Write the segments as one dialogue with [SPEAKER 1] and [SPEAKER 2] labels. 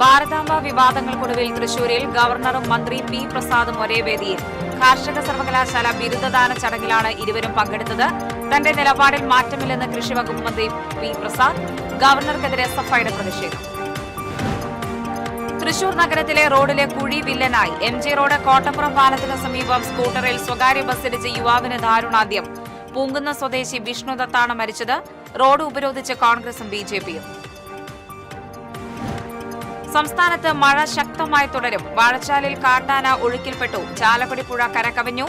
[SPEAKER 1] ഭാരതാംബ വിവാദങ്ങൾക്കൊടുവിൽ തൃശൂരിൽ ഗവർണറും മന്ത്രി പി പ്രസാദും ഒരേ വേദിയിൽ. കാർഷിക സർവകലാശാല ബിരുദദാന ചടങ്ങിലാണ് ഇരുവരും പങ്കെടുത്തത്. തന്റെ നിലപാടിൽ മാറ്റമില്ലെന്ന് കൃഷി വകുപ്പ് മന്ത്രി പി പ്രസാദ്. ഗവർണർക്കെതിരെ എസ്എഫ്ഐയുടെ പ്രതിഷേധം. തൃശൂർ നഗരത്തിലെ റോഡിലെ കുഴി വില്ലനായി. MG റോഡ് കോട്ടപ്പുറം പാലത്തിന് സമീപം സ്കൂട്ടറിൽ സ്വകാര്യ ബസ്സിടിച്ച് യുവാവിന് ദാരുണാന്ത്യം. പൂങ്കുന്ന സ്വദേശി വിഷ്ണു ദത്താണ് മരിച്ചത്. റോഡ് ഉപരോധിച്ച് കോൺഗ്രസും BJPയും. സംസ്ഥാനത്ത് മഴ ശക്തമായി തുടരും. വാഴച്ചാലിൽ കാട്ടാന ഒഴുക്കിൽപ്പെട്ടു. ചാലക്കുടി പുഴ കരകവിഞ്ഞു.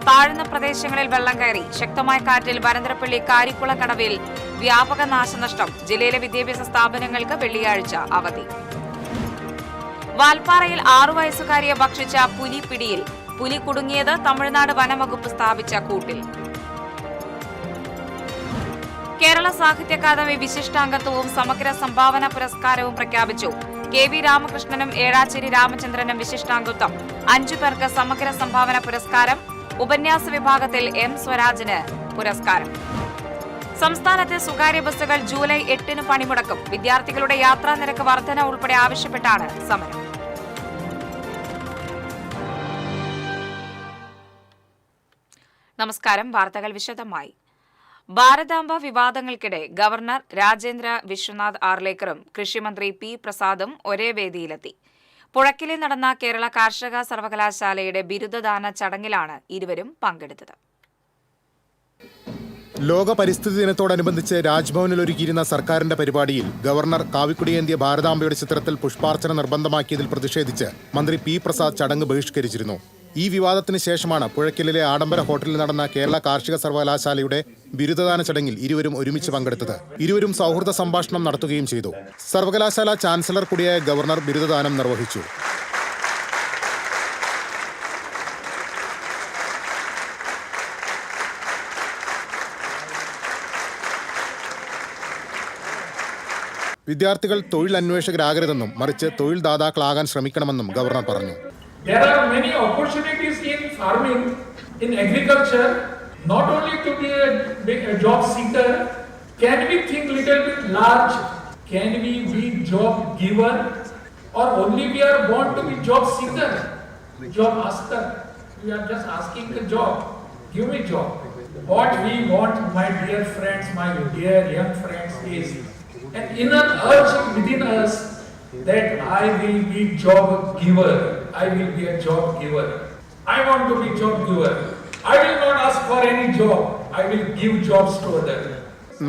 [SPEAKER 1] താഴ്ന്ന പ്രദേശങ്ങളിൽ വെള്ളം കയറി. ശക്തമായ കാറ്റിൽ വരന്തരപ്പള്ളി കാരിക്കുളം കടവിൽ വ്യാപക നാശനഷ്ടം. ജില്ലയിലെ വിദ്യാഭ്യാസ സ്ഥാപനങ്ങൾക്ക് വെള്ളിയാഴ്ച അവധി. വാൽപ്പാറയിൽ 6 വയസ്സുകാരിയെ ഭക്ഷിച്ച പുലി പിടിയിൽ. പുലി കുടുങ്ങിയത് തമിഴ്നാട് വനംവകുപ്പ് സ്ഥാപിച്ച കൂട്ടിൽ. കേരള സാഹിത്യ അക്കാദമി വിശിഷ്ടാംഗത്വവും സമഗ്ര സംഭാവന പുരസ്കാരവും പ്രഖ്യാപിച്ചു. KV രാമകൃഷ്ണനും ഏഴാച്ചേരി രാമചന്ദ്രനും വിശിഷ്ടാംഗത്വം. 5 പേർക്ക് സമഗ്ര സംഭാവന പുരസ്കാരം. ഉപന്യാസ വിഭാഗത്തിൽ M സ്വരാജിന് പുരസ്കാരം. സംസ്ഥാനത്തെ സ്വകാര്യ ബസ്സുകൾ ജൂലൈ 8-ന് പണിമുടക്കും. വിദ്യാർത്ഥികളുടെ യാത്രാ നിരക്ക് വർധന ഉൾപ്പെടെ ആവശ്യപ്പെട്ടാണ് സമരം. നമസ്കാരം. വാർത്തകൾ വിശദമായി. ഭാരതാംബ വിവാദങ്ങൾക്കിടെ ഗവർണർ രാജേന്ദ്ര വിശ്വനാഥ് ആർലേക്കറും കൃഷിമന്ത്രി പി പ്രസാദും ഒരേ വേദിയിലെത്തി. പുഴയ്ക്കലിൽ നടന്ന കേരള കാർഷിക സർവകലാശാലയുടെ ബിരുദദാന ചടങ്ങിലാണ് ഇരുവരും പങ്കെടുത്തത്.
[SPEAKER 2] ലോക പരിസ്ഥിതി ദിനത്തോടനുബന്ധിച്ച് രാജ്ഭവനിൽ ഒരുക്കിയിരുന്ന സർക്കാരിന്റെ പരിപാടിയിൽ ഗവർണർ കാവിക്കുടിയേന്തിയ ഭാരതാംബയുടെ ചിത്രത്തിൽ പുഷ്പാർച്ചന നിർബന്ധമാക്കിയതിൽ പ്രതിഷേധിച്ച് മന്ത്രി പി പ്രസാദ് ചടങ്ങ് ബഹിഷ്കരിച്ചിരുന്നു. ഈ വിവാദത്തിന് ശേഷമാണ് പുഴയ്ക്കലിലെ ആഡംബര ഹോട്ടലിൽ നടന്ന കേരള കാർഷിക സർവകലാശാലയുടെ ബിരുദദാന ചടങ്ങിൽ ഇരുവരും ഒരുമിച്ച് പങ്കെടുത്തത്. ഇരുവരും സൗഹൃദ സംഭാഷണം നടത്തുകയും ചെയ്തു. സർവകലാശാല ചാൻസലർ കൂടിയായ ഗവർണർ ബിരുദദാനം നിർവഹിച്ചു. വിദ്യാർത്ഥികൾ തൊഴിൽ അന്വേഷകരാകരുതെന്നും മറിച്ച് തൊഴിൽ ദാതാക്കളാകാൻ ശ്രമിക്കണമെന്നും ഗവർണർ പറഞ്ഞു.
[SPEAKER 3] There are many opportunities in farming, in agriculture, not only to be a job seeker. Can we think little bit large? Can we be job giver? Or only we are born to be job seeker, job asker? We are just asking the job. Give me job. What we want, my dear friends, my dear young friends, is an inner urge within us that I will be job giver. I will be a job giver. I want to be job giver. I will not ask for any job. I will give jobs to others.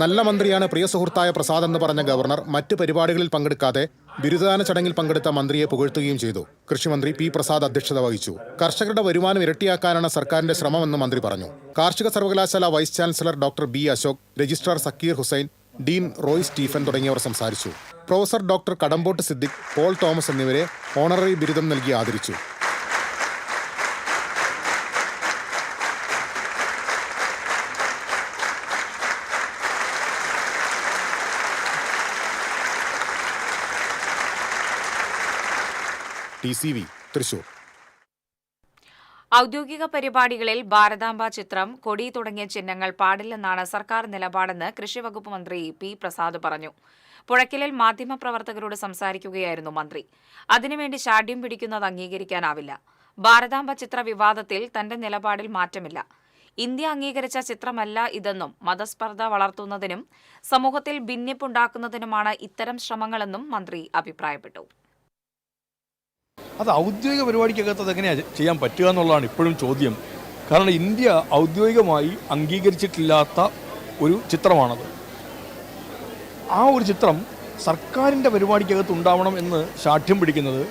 [SPEAKER 2] നല്ല മന്ത്രിയാണ് പ്രിയ സുഹൃത്തായ പ്രസാദ് എന്ന് പറഞ്ഞ governor മറ്റ് പരിപാടികളിൽ പങ്കെടുക്കാതെ ബിരുദദാന ചടങ്ങിൽ പങ്കെടുത്ത മന്ത്രിയെ പുകഴ്ത്തുകയും ചെയ്തു. കൃഷിമന്ത്രി പി പ്രസാദ് അധ്യക്ഷത വഹിച്ചു. കർഷകരുടെ വരുമാനം ഇരട്ടിയാക്കാനാണ് സർക്കാരിന്റെ ശ്രമമെന്ന് മന്ത്രി പറഞ്ഞു. കാർഷിക സർവകലാശാല vice chancellor doctor B Ashok, registrar Zakir Hussain, dean Roy Stephen തുടങ്ങിയവർ സംസാരിച്ചു. പ്രൊഫസർ ഡോക്ടർ കടമ്പോട്ട് സിദ്ദിഖ്, പോൾ തോമസ് എന്നിവരെ ഓണററി ബിരുദം നൽകി ആദരിച്ചു. TCV തൃശൂർ.
[SPEAKER 1] ഔദ്യോഗിക പരിപാടികളിൽ ഭാരതാംബ ചിത്രം, കൊടി തുടങ്ങിയ ചിഹ്നങ്ങൾ പാടില്ലെന്നാണ് സർക്കാർ നിലപാടെന്ന് കൃഷിവകുപ്പ് മന്ത്രി പി പ്രസാദ് പറഞ്ഞു. പുഴയ്ക്കലിൽ മാധ്യമപ്രവർത്തകരോട് സംസാരിക്കുകയായിരുന്നു മന്ത്രി. അതിനുവേണ്ടി ശാഠ്യം പിടിക്കുന്നത് അംഗീകരിക്കാനാവില്ല. ഭാരതാംബ ചിത്ര വിവാദത്തിൽ തന്റെ നിലപാടിൽ മാറ്റമില്ല. ഇന്ത്യ അംഗീകരിച്ച ചിത്രമല്ല ഇതെന്നും മതസ്പർദ്ധ വളർത്തുന്നതിനും സമൂഹത്തിൽ ഭിന്നിപ്പുണ്ടാക്കുന്നതിനുമാണ് ഇത്തരം ശ്രമങ്ങളെന്നും മന്ത്രി അഭിപ്രായപ്പെട്ടു.
[SPEAKER 4] അത് ഔദ്യോഗിക പരിപാടിക്കകത്ത് അതെങ്ങനെയാണ് ചെയ്യാൻ പറ്റുക എന്നുള്ളതാണ് ഇപ്പോഴും ചോദ്യം. കാരണം ഇന്ത്യ ഔദ്യോഗികമായി അംഗീകരിച്ചിട്ടില്ലാത്ത ഒരു ചിത്രമാണത്. ആ ഒരു ചിത്രം സർക്കാരിൻ്റെ പരിപാടിക്കകത്ത് ഉണ്ടാവണം എന്ന് ശാഠ്യം പിടിക്കുന്നത്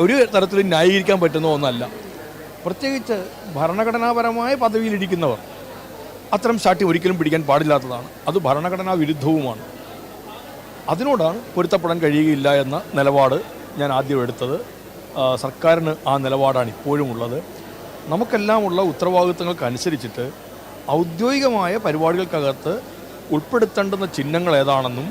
[SPEAKER 4] ഒരു തരത്തിലും ന്യായീകരിക്കാൻ പറ്റുന്ന ഒന്നല്ല. പ്രത്യേകിച്ച് ഭരണഘടനാപരമായ പദവിയിലിരിക്കുന്നവർ അത്തരം ശാഠ്യം ഒരിക്കലും പിടിക്കാൻ പാടില്ലാത്തതാണ്. അത് ഭരണഘടനാ വിരുദ്ധവുമാണ്. അതിനോടാണ് പൊരുത്തപ്പെടാൻ കഴിയുകയില്ല എന്ന നിലപാട് ഞാൻ ആദ്യം എടുത്തത്. സർക്കാരിന് ആ നിലപാടാണ് ഇപ്പോഴും ഉള്ളത്. നമുക്കെല്ലാമുള്ള ഉത്തരവാദിത്തങ്ങൾക്കനുസരിച്ചിട്ട് ഔദ്യോഗികമായ പരിപാടികൾക്കകത്ത് ഉൾപ്പെടുത്തേണ്ടുന്ന ചിഹ്നങ്ങൾ ഏതാണെന്നും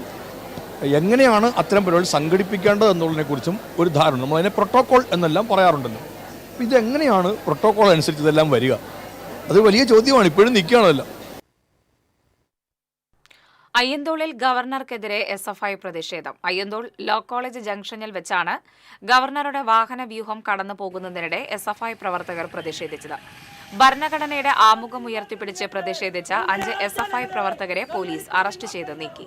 [SPEAKER 4] എങ്ങനെയാണ് അത്തരം പരിപാടി സംഘടിപ്പിക്കേണ്ടതെന്നുള്ളതിനെക്കുറിച്ചും ഒരു ധാരണ. നമ്മളതിനെ പ്രോട്ടോക്കോൾ എന്നെല്ലാം പറയാറുണ്ടല്ലോ. അപ്പോൾ ഇതെങ്ങനെയാണ് പ്രോട്ടോക്കോൾ അനുസരിച്ച് ഇതെല്ലാം വരിക? അത് വലിയ ചോദ്യമാണ്. ഇപ്പോഴും നിൽക്കുകയാണല്ലോ.
[SPEAKER 1] അയ്യന്തോളിൽ ഗവർണർക്കെതിരെ SFI പ്രതിഷേധം. അയ്യന്തോൾ ലോ കോളേജ് ജംഗ്ഷനിൽ വെച്ചാണ് ഗവർണറുടെ വാഹന വ്യൂഹം കടന്നു പോകുന്നതിനിടെ SFI പ്രവർത്തകർ പ്രതിഷേധിച്ചത്. ഭരണഘടനയുടെ ആമുഖം ഉയർത്തിപ്പിടിച്ച് പ്രതിഷേധിച്ച 5 SFI പ്രവർത്തകരെ പോലീസ് അറസ്റ്റ് ചെയ്ത് നീക്കി.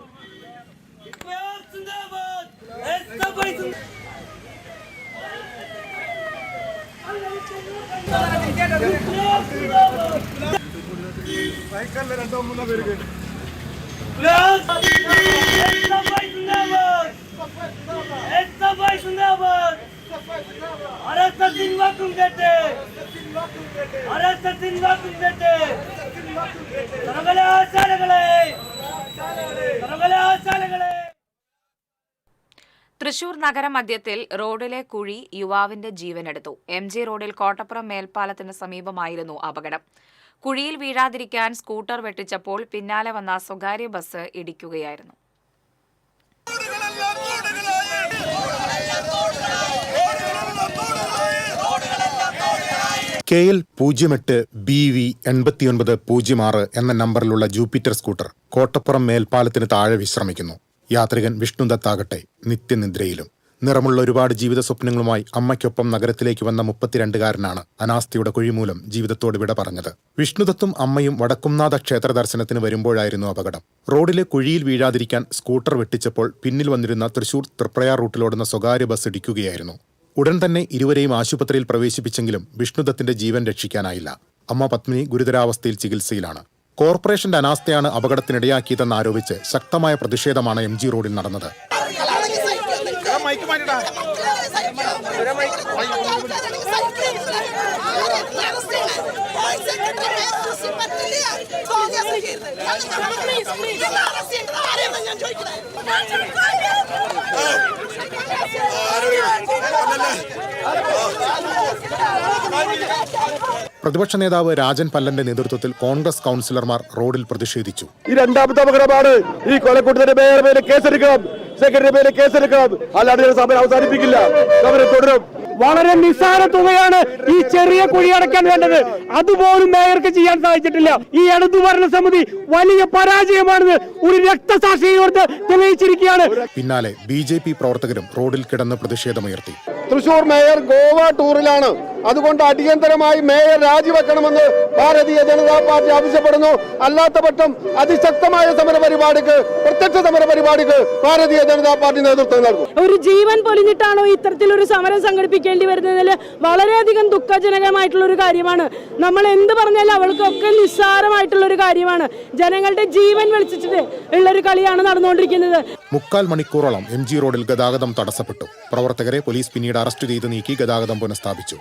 [SPEAKER 1] തൃശൂർ നഗരമധ്യത്തിൽ റോഡിലെ കുഴി യുവാവിന്റെ ജീവനെടുത്തു. MG റോഡിൽ കോട്ടപ്പുറം മേൽപ്പാലത്തിന് സമീപമായിരുന്നു അപകടം. കുഴിയിൽ വീഴാതിരിക്കാൻ സ്കൂട്ടർ വെട്ടിച്ചപ്പോൾ പിന്നാലെ വന്ന സ്വകാര്യ ബസ് ഇടിക്കുകയായിരുന്നു.
[SPEAKER 2] KL 08 BV 8906 എന്ന നമ്പറിലുള്ള ജൂപ്പിറ്റർ സ്കൂട്ടർ കോട്ടപ്പുറം മേൽപ്പാലത്തിന് താഴെ വിശ്രമിക്കുന്നു. യാത്രികൻ വിഷ്ണുദത്താകട്ടെ നിത്യനിദ്രയിലും. നിറമുള്ള ഒരുപാട് ജീവിത സ്വപ്നങ്ങളുമായി അമ്മയ്ക്കൊപ്പം നഗരത്തിലേക്ക് വന്ന 32-കാരനാണ് അനാസ്ഥയുടെ കുഴിമൂലം ജീവിതത്തോട് വിട പറഞ്ഞത്. വിഷ്ണുദത്തും അമ്മയും വടക്കുംനാഥ ക്ഷേത്ര ദർശനത്തിന് വരുമ്പോഴായിരുന്നു അപകടം. റോഡിലെ കുഴിയിൽ വീഴാതിരിക്കാൻ സ്കൂട്ടർ വെട്ടിച്ചപ്പോൾ പിന്നിൽ വന്നിരുന്ന തൃശൂർ തൃപ്രയാർ റൂട്ടിലോടുന്ന സ്വകാര്യ ബസ് ഇടിക്കുകയായിരുന്നു. ഉടൻ തന്നെ ഇരുവരെയും ആശുപത്രിയിൽ പ്രവേശിപ്പിച്ചെങ്കിലും വിഷ്ണുദത്തിന്റെ ജീവൻ രക്ഷിക്കാനായില്ല. അമ്മ പത്മിനി ഗുരുതരാവസ്ഥയിൽ ചികിത്സയിലാണ്. കോർപ്പറേഷന്റെ അനാസ്ഥയാണ് അപകടത്തിനിടയാക്കിയതെന്നാരോപിച്ച് ശക്തമായ പ്രതിഷേധമാണ് MG റോഡിൽ നടന്നത്. പ്രതിപക്ഷ നേതാവ് രാജൻ പല്ലന്റെ നേതൃത്വത്തിൽ കോൺഗ്രസ് കൗൺസിലർമാർ റോഡിൽ പ്രതിഷേധിച്ചു.
[SPEAKER 5] ഈ രണ്ടാമത്തെ അപകടമാണ്. ഈ കൊലക്കൂട്ടത്തിന്റെ മേയറുടെ കേസെടുക്കണം, സെക്രട്ടറിയുടെ കേസെടുക്കണം, അല്ലാതെ സമരം അവസാനിപ്പിക്കില്ല, സമരം തുടരും.
[SPEAKER 6] വളരെ നിസ്സാര തുകയാണ് ഈ ചെറിയ കുഴി അടയ്ക്കാൻ വേണ്ടത്. അതുപോലും മേയർക്ക് ചെയ്യാൻ സാധിച്ചിട്ടില്ല. ഈ ഇടതു ഭരണസമിതി വലിയ പരാജയമാണെന്ന് ഒരു രക്തസാക്ഷിയോട് തെളിയിച്ചിരിക്കുകയാണ്.
[SPEAKER 2] പിന്നാലെ BJP പ്രവർത്തകരും റോഡിൽ കിടന്ന് പ്രതിഷേധമുയർത്തി.
[SPEAKER 5] തൃശൂർ മേയർ ഗോവ ടൂറിലാണ്. അതുകൊണ്ട് അടിയന്തരമായി മേയർ രാജിവെക്കണമെന്ന് ഭാരതീയ ജനതാ പാർട്ടി ആവശ്യപ്പെടുന്നു. അല്ലാത്ത പക്ഷം അതിശക്തമായ സമരപരിപാടിക്ക്, പ്രത്യക്ഷ സമരപരിപാടിക്ക് ഭാരതീയ ജനതാ പാർട്ടി നേതൃത്വം നൽകും.
[SPEAKER 6] ഒരു ജീവൻ പൊലിഞ്ഞിട്ടാണോ ഇത്തരത്തിലൊരു സമരം സംഘടിപ്പിക്കേണ്ടി വരുന്നതിൽ വളരെയധികം ദുഃഖജനകമായിട്ടുള്ള ഒരു കാര്യമാണ്. നമ്മൾ എന്ത് പറഞ്ഞാലും അവൾക്കൊക്കെ നിസ്സാരമായിട്ടുള്ള ഒരു കാര്യമാണ്. ജനങ്ങളുടെ ജീവൻ വെളിച്ചിട്ട് ഉള്ളൊരു കളിയാണ് നടന്നുകൊണ്ടിരിക്കുന്നത്.
[SPEAKER 2] 3/4 മണിക്കൂറോളം MG റോഡിൽ ഗതാഗതം തടസ്സപ്പെട്ടു. പ്രവർത്തകരെ പോലീസ് പിന്നീട് അറസ്റ്റ് ചെയ്ത് നീക്കി ഗതാഗതം പുനഃസ്ഥാപിച്ചു.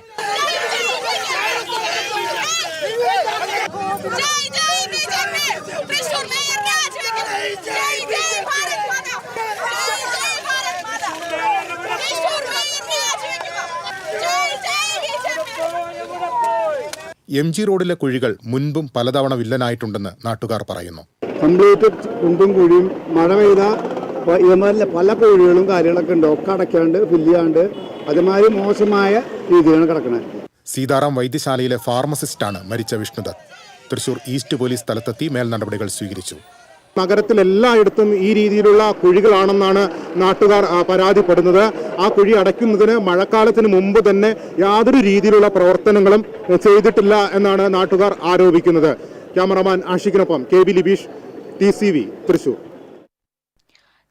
[SPEAKER 2] MG റോഡിലെ കുഴികൾ മുൻപും പലതവണ വില്ലനായിട്ടുണ്ടെന്ന് നാട്ടുകാർ പറയുന്നു.
[SPEAKER 5] കംപ്ലീറ്റ് കുണ്ടും കുഴിയും, മഴ പെയ്ത ഇതുമാതിരി പല കുഴികളും കാര്യങ്ങളൊക്കെ ഉണ്ട്. ഒക്കെ അടയ്ക്കാണ്ട് ഫില്ലാണ്ട് അതുമാതിരി മോശമായ രീതിയിലാണ് കിടക്കുന്നത്.
[SPEAKER 2] സീതാറാം വൈദ്യശാലയിലെ ഫാർമസിസ്റ്റാണ് മരിച്ച വിഷ്ണുദത്ത്. തൃശൂർ ഈസ്റ്റ് പോലീസ് സ്ഥലത്തെത്തി മേൽ നടപടികൾ സ്വീകരിച്ചു.
[SPEAKER 5] നഗരത്തിൽ എല്ലായിടത്തും ഈ രീതിയിലുള്ള കുഴികളാണെന്നാണ് നാട്ടുകാർ പരാതിപ്പെടുന്നത്. ആ കുഴി അടയ്ക്കുന്നതിന് മഴക്കാലത്തിന് മുമ്പ് തന്നെ യാതൊരു രീതിയിലുള്ള പ്രവർത്തനങ്ങളും ചെയ്തിട്ടില്ല എന്നാണ് നാട്ടുകാർ ആരോപിക്കുന്നത്. ക്യാമറമാൻ ആഷിഖിനൊപ്പം KB Libeesh, TCV, Thrissur.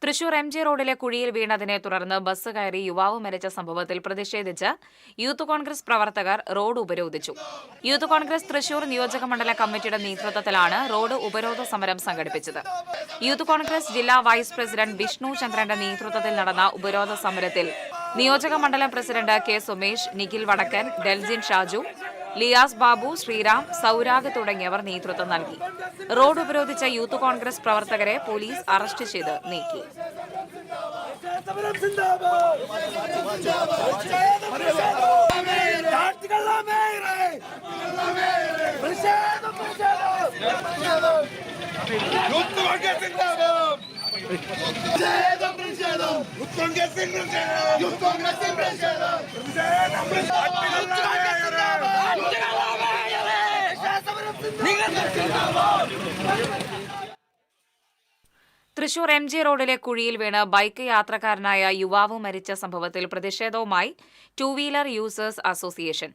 [SPEAKER 1] Thrissur MG റോഡിലെ കുഴിയിൽ വീണതിനെ തുടർന്ന് ബസ് കയറി യുവാവ് മരിച്ച സംഭവത്തിൽ പ്രതിഷേധിച്ച് യൂത്ത് കോൺഗ്രസ് പ്രവർത്തകർ റോഡ് ഉപരോധിച്ചു. യൂത്ത് കോൺഗ്രസ് തൃശൂർ നിയോജക മണ്ഡല കമ്മിറ്റിയുടെ നേതൃത്വത്തിലാണ് റോഡ് ഉപരോധ സമരം സംഘടിപ്പിച്ചത്. യൂത്ത് കോൺഗ്രസ് ജില്ലാ വൈസ് പ്രസിഡന്റ് വിഷ്ണു ചന്ദ്രന്റെ നേതൃത്വത്തിൽ നടന്ന ഉപരോധ സമരത്തിൽ നിയോജക മണ്ഡലം പ്രസിഡന്റ് K സുമേഷ്, നിഖിൽ വടക്കൻ, ഡെൽജിൻ ഷാജു, ലിയാസ് ബാബു, ശ്രീറാം, സൗരാഗ് തുടങ്ങിയവർ നേതൃത്വം നൽകി. റോഡ് ഉപരോധിച്ച യൂത്ത് കോൺഗ്രസ് പ്രവർത്തകരെ പോലീസ് അറസ്റ്റ് ചെയ്ത് നീക്കി. തൃശൂർ MG റോഡിലെ കുഴിയിൽ വീണ് ബൈക്ക് യാത്രക്കാരനായ യുവാവ് മരിച്ച സംഭവത്തിൽ പ്രതിഷേധവുമായി ടൂ വീലർ യൂസേഴ്സ് അസോസിയേഷൻ.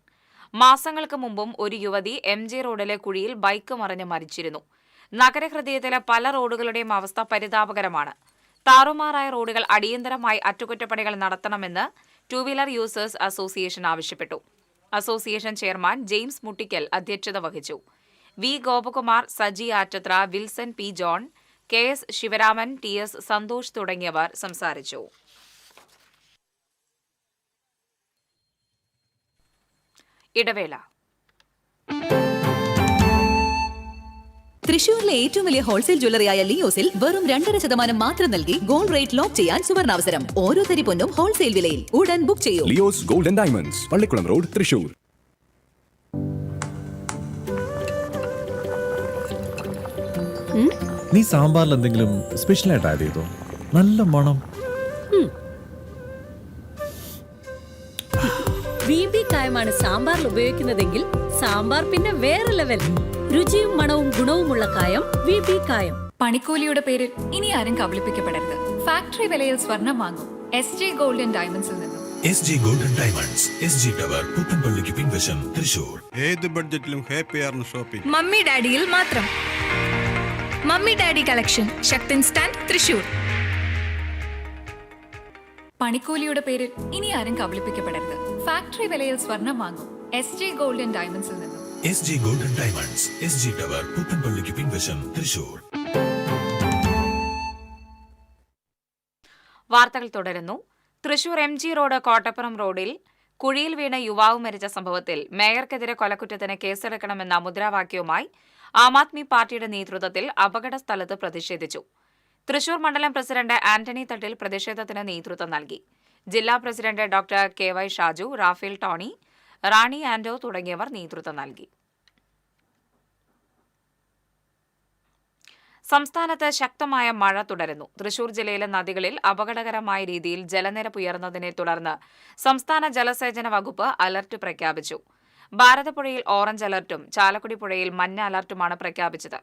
[SPEAKER 1] മാസങ്ങൾക്ക് മുമ്പും ഒരു യുവതി MG റോഡിലെ കുഴിയിൽ ബൈക്ക് മറിഞ്ഞ് മരിച്ചിരുന്നു. നഗരഹൃദയത്തിലെ പല റോഡുകളുടെയും അവസ്ഥ പരിതാപകരമാണ്. താറുമാറായ റോഡുകൾ അടിയന്തരമായി അറ്റകുറ്റപ്പണികൾ നടത്തണമെന്ന് ടൂ വീലർ യൂസേഴ്സ് അസോസിയേഷൻ ആവശ്യപ്പെട്ടു. അസോസിയേഷൻ ചെയർമാൻ ജെയിംസ് മുട്ടിക്കൽ അധ്യക്ഷത വഹിച്ചു. V Gopakumar, Saji Attathra, Wilson P John, KS Sivaraman, TS Santhosh തുടങ്ങിയവർ സംസാരിച്ചു. ഇടവേള.
[SPEAKER 7] തൃശൂരിലെ ഏറ്റവും വലിയ ഹോൾസെയിൽ ജ്വല്ലറിയായ ലിയോസിൽ വെറും 2.5% മാത്രം നൽകി ഗോൾഡ് റേറ്റ് ലോക്ക് ചെയ്യാൻ സുവർണാവസരം. ഓരോ തരി പൊന്നും ഹോൾസെയിൽ വിലയിൽ. ഉടൻ ബുക്ക് ചെയ്യൂ.
[SPEAKER 8] Leo's gold and diamonds, Pallikulam road, Thrissur.
[SPEAKER 9] നീ സാമ്പാറിൽ എന്തെങ്കിലും സ്പെഷ്യലായിട്ട് ആഡ് ചെയ്തോ? നല്ല മണം.
[SPEAKER 10] VB കായമാണ് സാമ്പാറിൽ ഉപയോഗിക്കുന്നതെങ്കിൽ സാമ്പാർ പിന്നെ വേറെ ലെവൽ. രുചിയും മണവും ഗുണവുമുള്ള കായം VB കായം.
[SPEAKER 11] പണിക്കൂലിയുടെ പേരിൽ ഇനി ആരും കബളിപ്പിക്കപ്പെടരുത്. ഫാക്ടറി വിലയിൽ സ്വർണം വാങ്ങും SG ഗോൾഡ് ആൻഡ് ഡയമണ്ട്സിൽ നിന്നും.
[SPEAKER 12] SG gold and diamonds, SG tower, പുത്തൻപള്ളിക്ക് പിൻവശം, തൃശൂർ.
[SPEAKER 13] ഏത് ബഡ്ജറ്റിലും ഹാപ്പിയാണ് ഷോപ്പിംഗ്.
[SPEAKER 11] മമ്മി ഡാഡിയിൽ മാത്രം. Mummy daddy collection, Sakthan stand, Thrissur. പണിക്കൂലിയുടെ പേരിൽ ഇനി ആരും കബളിപ്പിക്കപ്പെടരുത്. ഫാക്ടറി വിലയിൽ സ്വർണം വാങ്ങും SG ഗോൾഡ് ആൻഡ് ഡയമണ്ട്സിൽ നിന്നും.
[SPEAKER 12] SG gold and diamonds, SG tower, പുത്തൻപള്ളിക്ക് പിൻവശം, തൃശൂർ.
[SPEAKER 1] വാർത്തകൾ തുടരുന്നു. തൃശൂർ MG റോഡ് കോട്ടപ്പുറം റോഡിൽ കുഴിയിൽ വീണ യുവാവ് മരിച്ച സംഭവത്തിൽ മേയർക്കെതിരെ കൊലക്കുറ്റത്തിന് കേസെടുക്കണമെന്ന മുദ്രാവാക്യവുമായി ആം ആദ്മി പാർട്ടിയുടെ നേതൃത്വത്തിൽ അപകട സ്ഥലത്ത് പ്രതിഷേധിച്ചു. തൃശൂർ മണ്ഡലം പ്രസിഡന്റ് ആന്റണി തട്ടിൽ പ്രതിഷേധത്തിന് നേതൃത്വം നൽകി. ജില്ലാ president doctor KY Shaju, Raphael Tony, Rani Ando തുടങ്ങിയവർ നേതൃത്വം നൽകി. സംസ്ഥാനത്ത് ശക്തമായ മഴ തുടരുന്നു. തൃശൂർ ജില്ലയിലെ നദികളിൽ അപകടകരമായ രീതിയിൽ ജലനിരപ്പ് ഉയർന്നതിനെ തുടർന്ന് സംസ്ഥാന ജലസേചന വകുപ്പ് അലർട്ട് പ്രഖ്യാപിച്ചു. ഭാരതപ്പുഴയിൽ ഓറഞ്ച് അലർട്ടും ചാലക്കുടി പുഴയിൽ മഞ്ഞ അലർട്ടുമാണ് പ്രഖ്യാപിച്ചത്.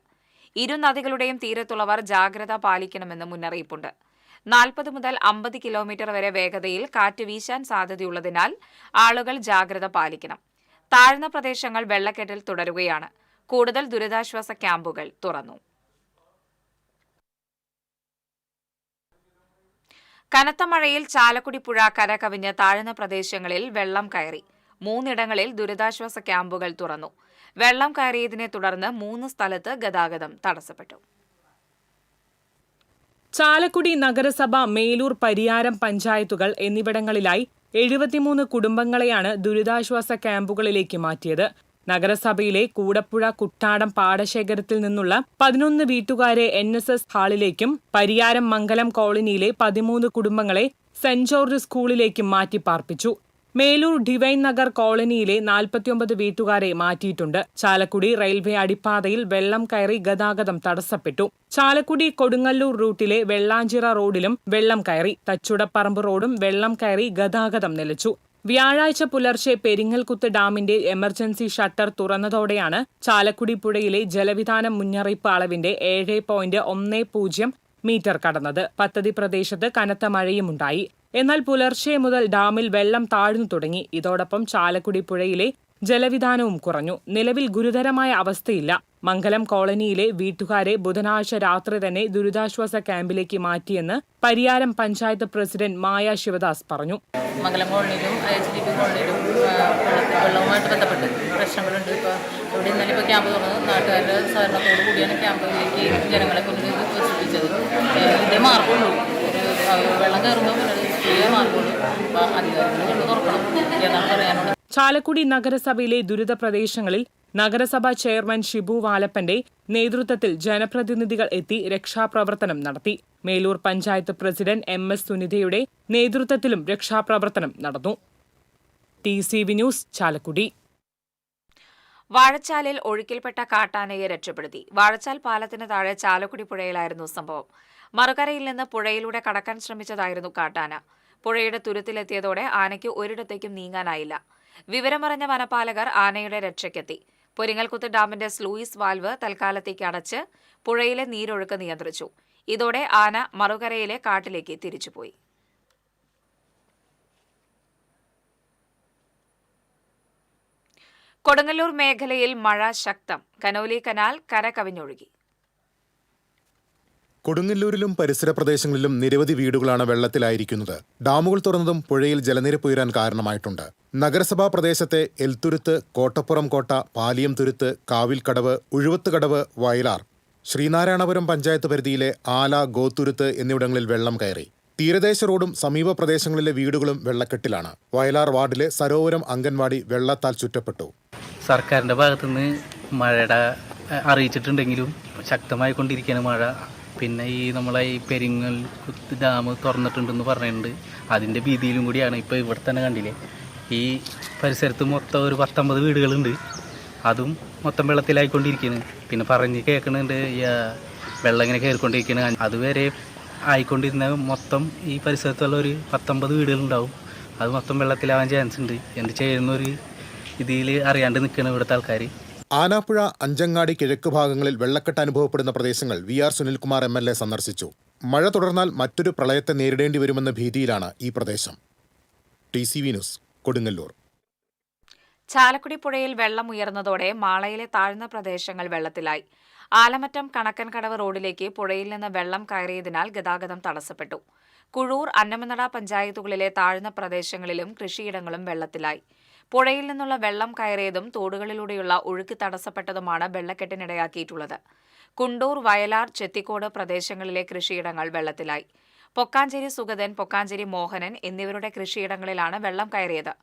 [SPEAKER 1] ഇരു നദികളുടെയും തീരത്തുള്ളവർ ജാഗ്രത പാലിക്കണമെന്ന് മുന്നറിയിപ്പുണ്ട്. 40 മുതൽ 50 കിലോമീറ്റർ വരെ വേഗതയിൽ കാറ്റ് വീശാൻ സാധ്യതയുള്ളതിനാൽ ആളുകൾ ജാഗ്രത പാലിക്കണം. താഴ്ന്ന പ്രദേശങ്ങൾ വെള്ളക്കെട്ടിൽ തുടരുകയാണ്. കൂടുതൽ ദുരിതാശ്വാസ ക്യാമ്പുകൾ തുറന്നു. കനത്ത മഴയിൽ ചാലക്കുടി പുഴ കരകവിഞ്ഞ് താഴ്ന്ന പ്രദേശങ്ങളിൽ വെള്ളം കയറി. 3 ഇടങ്ങളിൽ ദുരിതാശ്വാസ ക്യാമ്പുകൾ തുറന്നു. വെള്ളം കയറിയതിനെ തുടർന്ന് 3 സ്ഥലത്ത് ഗതാഗതം തടസ്സപ്പെട്ടു.
[SPEAKER 14] ചാലക്കുടി നഗരസഭ, മേലൂർ, പരിയാരം പഞ്ചായത്തുകൾ എന്നിവിടങ്ങളിലായി 73 കുടുംബങ്ങളെയാണ് ദുരിതാശ്വാസ ക്യാമ്പുകളിലേക്ക് മാറ്റിയത്. നഗരസഭയിലെ കൂടപ്പുഴ കുട്ടാടം പാടശേഖരത്തിൽ നിന്നുള്ള 11 വീട്ടുകാരെ NSS ഹാളിലേക്കും പരിയാരം മംഗലം കോളനിയിലെ 13 കുടുംബങ്ങളെ സെന്റ് ജോർജ് സ്കൂളിലേക്കും മാറ്റി പാർപ്പിച്ചു. മേലൂർ ഡിവൈൻ നഗർ കോളനിയിലെ 49 വീട്ടുകാരെ മാറ്റിയിട്ടുണ്ട്. ചാലക്കുടി റെയിൽവേ അടിപ്പാതയിൽ വെള്ളം കയറി ഗതാഗതം തടസ്സപ്പെട്ടു. ചാലക്കുടി കൊടുങ്ങല്ലൂർ റൂട്ടിലെ വെള്ളാഞ്ചിറ റോഡിലും വെള്ളം കയറി. തച്ചുടപ്പറമ്പ് റോഡും വെള്ളം കയറി ഗതാഗതം നിലച്ചു. വ്യാഴാഴ്ച പുലർച്ചെ പെരിങ്ങൽകുത്ത് ഡാമിന്റെ എമർജൻസി ഷട്ടർ തുറന്നതോടെയാണ് ചാലക്കുടി പുഴയിലെ ജലവിധാന മുന്നറിയിപ്പ് അളവിന്റെ 7.10 മീറ്റർ കടന്നത്. പദ്ധതി പ്രദേശത്ത് കനത്ത മഴയുമുണ്ടായി. എന്നാൽ പുലർച്ചെ മുതൽ ഡാമിൽ വെള്ളം താഴ്ന്നു തുടങ്ങി. ഇതോടൊപ്പം ചാലക്കുടി പുഴയിലെ ജലവിധാനവും കുറഞ്ഞു. നിലവിൽ ഗുരുതരമായ അവസ്ഥയില്ല. മംഗലം കോളനിയിലെ വീട്ടുകാരെ ബുധനാഴ്ച രാത്രി തന്നെ ദുരിതാശ്വാസ ക്യാമ്പിലേക്ക് മാറ്റിയെന്ന് പരിയാരം പഞ്ചായത്ത് പ്രസിഡന്റ് മായ ശിവദാസ് പറഞ്ഞു.
[SPEAKER 15] മംഗലം കോളനിയിലും HDP കോളനിയിലും വെള്ളവുമായിട്ട് ബന്ധപ്പെട്ട് പ്രശ്നങ്ങളുണ്ട്. ഇവിടെ ഇന്നലെ ഇപ്പോൾ ക്യാമ്പ് തുറന്നത് നാട്ടുകാരുടെ സഹകരണത്തോടു കൂടിയാണ് ക്യാമ്പിലേക്ക് ജനങ്ങളെ കൊണ്ട് വികസിപ്പിച്ചത്. ഇതേ മാർഗമുള്ളൂ. വെള്ളം കയറുമ്പോൾ ഇതേ മാർഗമുള്ളൂ. അധികാരികൾ കൊണ്ട് തുറക്കണം എന്നാണ് പറയാനുള്ളത്.
[SPEAKER 14] ചാലക്കുടി നഗരസഭയിലെ ദുരിത പ്രദേശങ്ങളിൽ നഗരസഭാ ചെയർമാൻ ഷിബു വാലപ്പന്റെ നേതൃത്വത്തിൽ ജനപ്രതിനിധികൾ എത്തി രക്ഷാപ്രവർത്തനം നടത്തി. മേലൂർ പഞ്ചായത്ത് പ്രസിഡന്റ് MS സുനിതയുടെ നേതൃത്വത്തിലും രക്ഷാപ്രവർത്തനം നടന്നു. TCV news, Chalakudy.
[SPEAKER 1] വാഴച്ചാലിൽ ഒഴുക്കിൽപ്പെട്ട കാട്ടാനയെ രക്ഷപ്പെടുത്തി. വാഴച്ചാൽ പാലത്തിന് താഴെ ചാലക്കുടി പുഴയിലായിരുന്നു സംഭവം. മറുകരയിൽ നിന്ന് പുഴയിലൂടെ കടക്കാൻ ശ്രമിച്ചതായിരുന്നു കാട്ടാന. പുഴയുടെ തുരുത്തിലെത്തിയതോടെ ആനയ്ക്ക് ഒരിടത്തേക്കും നീങ്ങാനായില്ല. വിവരമറിഞ്ഞ വനപാലകർ ആനയുടെ രക്ഷയ്ക്കെത്തി. പൊരിങ്ങൽകുത്ത് ഡാമിന്റെ സ്ലൂയിസ് വാൽവ് തൽക്കാലത്തേക്ക് അടച്ച് പുഴയിലെ നീരൊഴുക്ക് നിയന്ത്രിച്ചു. ഇതോടെ ആന മറുകരയിലെ കാട്ടിലേക്ക് തിരിച്ചുപോയി. കൊടുങ്ങല്ലൂർ മേഖലയിൽ മഴ ശക്തം. കനോലി കനാൽ കര കവിഞ്ഞൊഴുകി.
[SPEAKER 2] കൊടുങ്ങല്ലൂരിലും പരിസര പ്രദേശങ്ങളിലും നിരവധി വീടുകളാണ് വെള്ളത്തിലായിരിക്കുന്നത്. ഡാമുകൾ തുറന്നതും പുഴയിൽ ജലനിരപ്പ് ഉയരാൻ കാരണമായിട്ടുണ്ട്. നഗരസഭാ പ്രദേശത്തെ എൽത്തുരുത്ത്, കോട്ടപ്പുറം കോട്ട, പാലിയം തുരുത്ത്, കാവിൽക്കടവ്, ഉഴുവത്തുകടവ്, വയലാർ, ശ്രീനാരായണപുരം പഞ്ചായത്ത് പരിധിയിലെ ആല, ഗോത്തുരുത്ത് എന്നിവിടങ്ങളിൽ വെള്ളം കയറി. തീരദേശ റോഡും സമീപ പ്രദേശങ്ങളിലെ വീടുകളും വെള്ളക്കെട്ടിലാണ്. വയലാർ വാർഡിലെ സരോവരം അംഗൻവാടി വെള്ളത്താൽ ചുറ്റപ്പെട്ടു.
[SPEAKER 16] സർക്കാരിൻ്റെ ഭാഗത്തുനിന്ന് മഴയുടെ അറിയിച്ചിട്ടുണ്ടെങ്കിലും ശക്തമായി കൊണ്ടിരിക്കുകയാണ് മഴ. പിന്നെ നമ്മളെ ഈ പെരിങ്ങൽ ഡാം തുറന്നിട്ടുണ്ടെന്ന് പറഞ്ഞിട്ടുണ്ട്. അതിൻ്റെ ഭീതിയിലും കൂടിയാണ് ഇപ്പോൾ ഇവിടെ തന്നെ കണ്ടില്ലേ, ഈ പരിസരത്ത് മൊത്തം ഒരു 19 വീടുകളുണ്ട്. അതും മൊത്തം വെള്ളത്തിലായിക്കൊണ്ടിരിക്കുകയാണ്. പിന്നെ പറഞ്ഞ് കേൾക്കുന്നുണ്ട് വെള്ളം ഇങ്ങനെ കയറിക്കൊണ്ടിരിക്കുകയാണ്. അതുവരെ ആയിക്കൊണ്ടിരുന്ന മൊത്തം ഈ പരിസരത്തുള്ള ഒരു 19 വീടുകളുണ്ടാവും. അത് മൊത്തം വെള്ളത്തിലാവാൻ ചാൻസ് ഉണ്ട്. എന്ത് ചെയ്യുന്നൊരു ഇതിൽ അറിയാണ്ട് നിൽക്കണം ഇവിടുത്തെ ആൾക്കാർ.
[SPEAKER 2] ആനാപ്പുഴ, അഞ്ചങ്ങാടി കിഴക്ക് ഭാഗങ്ങളിൽ വെള്ളക്കെട്ട് അനുഭവപ്പെടുന്ന പ്രദേശങ്ങൾ VR സുനിൽകുമാർ MLA സന്ദർശിച്ചു. മഴ തുടർന്നാൽ മറ്റൊരു പ്രളയത്തെ നേരിടേണ്ടി വരുമെന്ന ഭീതിയിലാണ് ഈ പ്രദേശം. TCV news, Kodungallur.
[SPEAKER 1] ചാലക്കുടി പുഴയിൽ വെള്ളം ഉയർന്നതോടെ മാളയിലെ താഴ്ന്ന പ്രദേശങ്ങൾ വെള്ളത്തിലായി. ആലമറ്റം കണക്കൻകടവ് റോഡിലേക്ക് പുഴയിൽ നിന്ന് വെള്ളം കയറിയതിനാൽ ഗതാഗതം തടസ്സപ്പെട്ടു. കുഴൂർ, അന്നമനട പഞ്ചായത്തുകളിലെ താഴ്ന്ന പ്രദേശങ്ങളിലും കൃഷിയിടങ്ങളും വെള്ളത്തിലായി. പുഴയിൽ നിന്നുള്ള വെള്ളം കയറിയതും തോടുകളിലൂടെയുള്ള ഒഴുക്ക് തടസ്സപ്പെട്ടതുമാണ് വെള്ളക്കെട്ടിനിടയാക്കിയിട്ടുള്ളത്. കുണ്ടൂർ, വയലാർ, ചെത്തിക്കോട് പ്രദേശങ്ങളിലെ കൃഷിയിടങ്ങൾ വെള്ളത്തിലായി. പൊക്കാഞ്ചേരി സുഗതൻ, പൊക്കാഞ്ചേരി മോഹനൻ എന്നിവരുടെ കൃഷിയിടങ്ങളിലാണ് വെള്ളം കയറിയത്.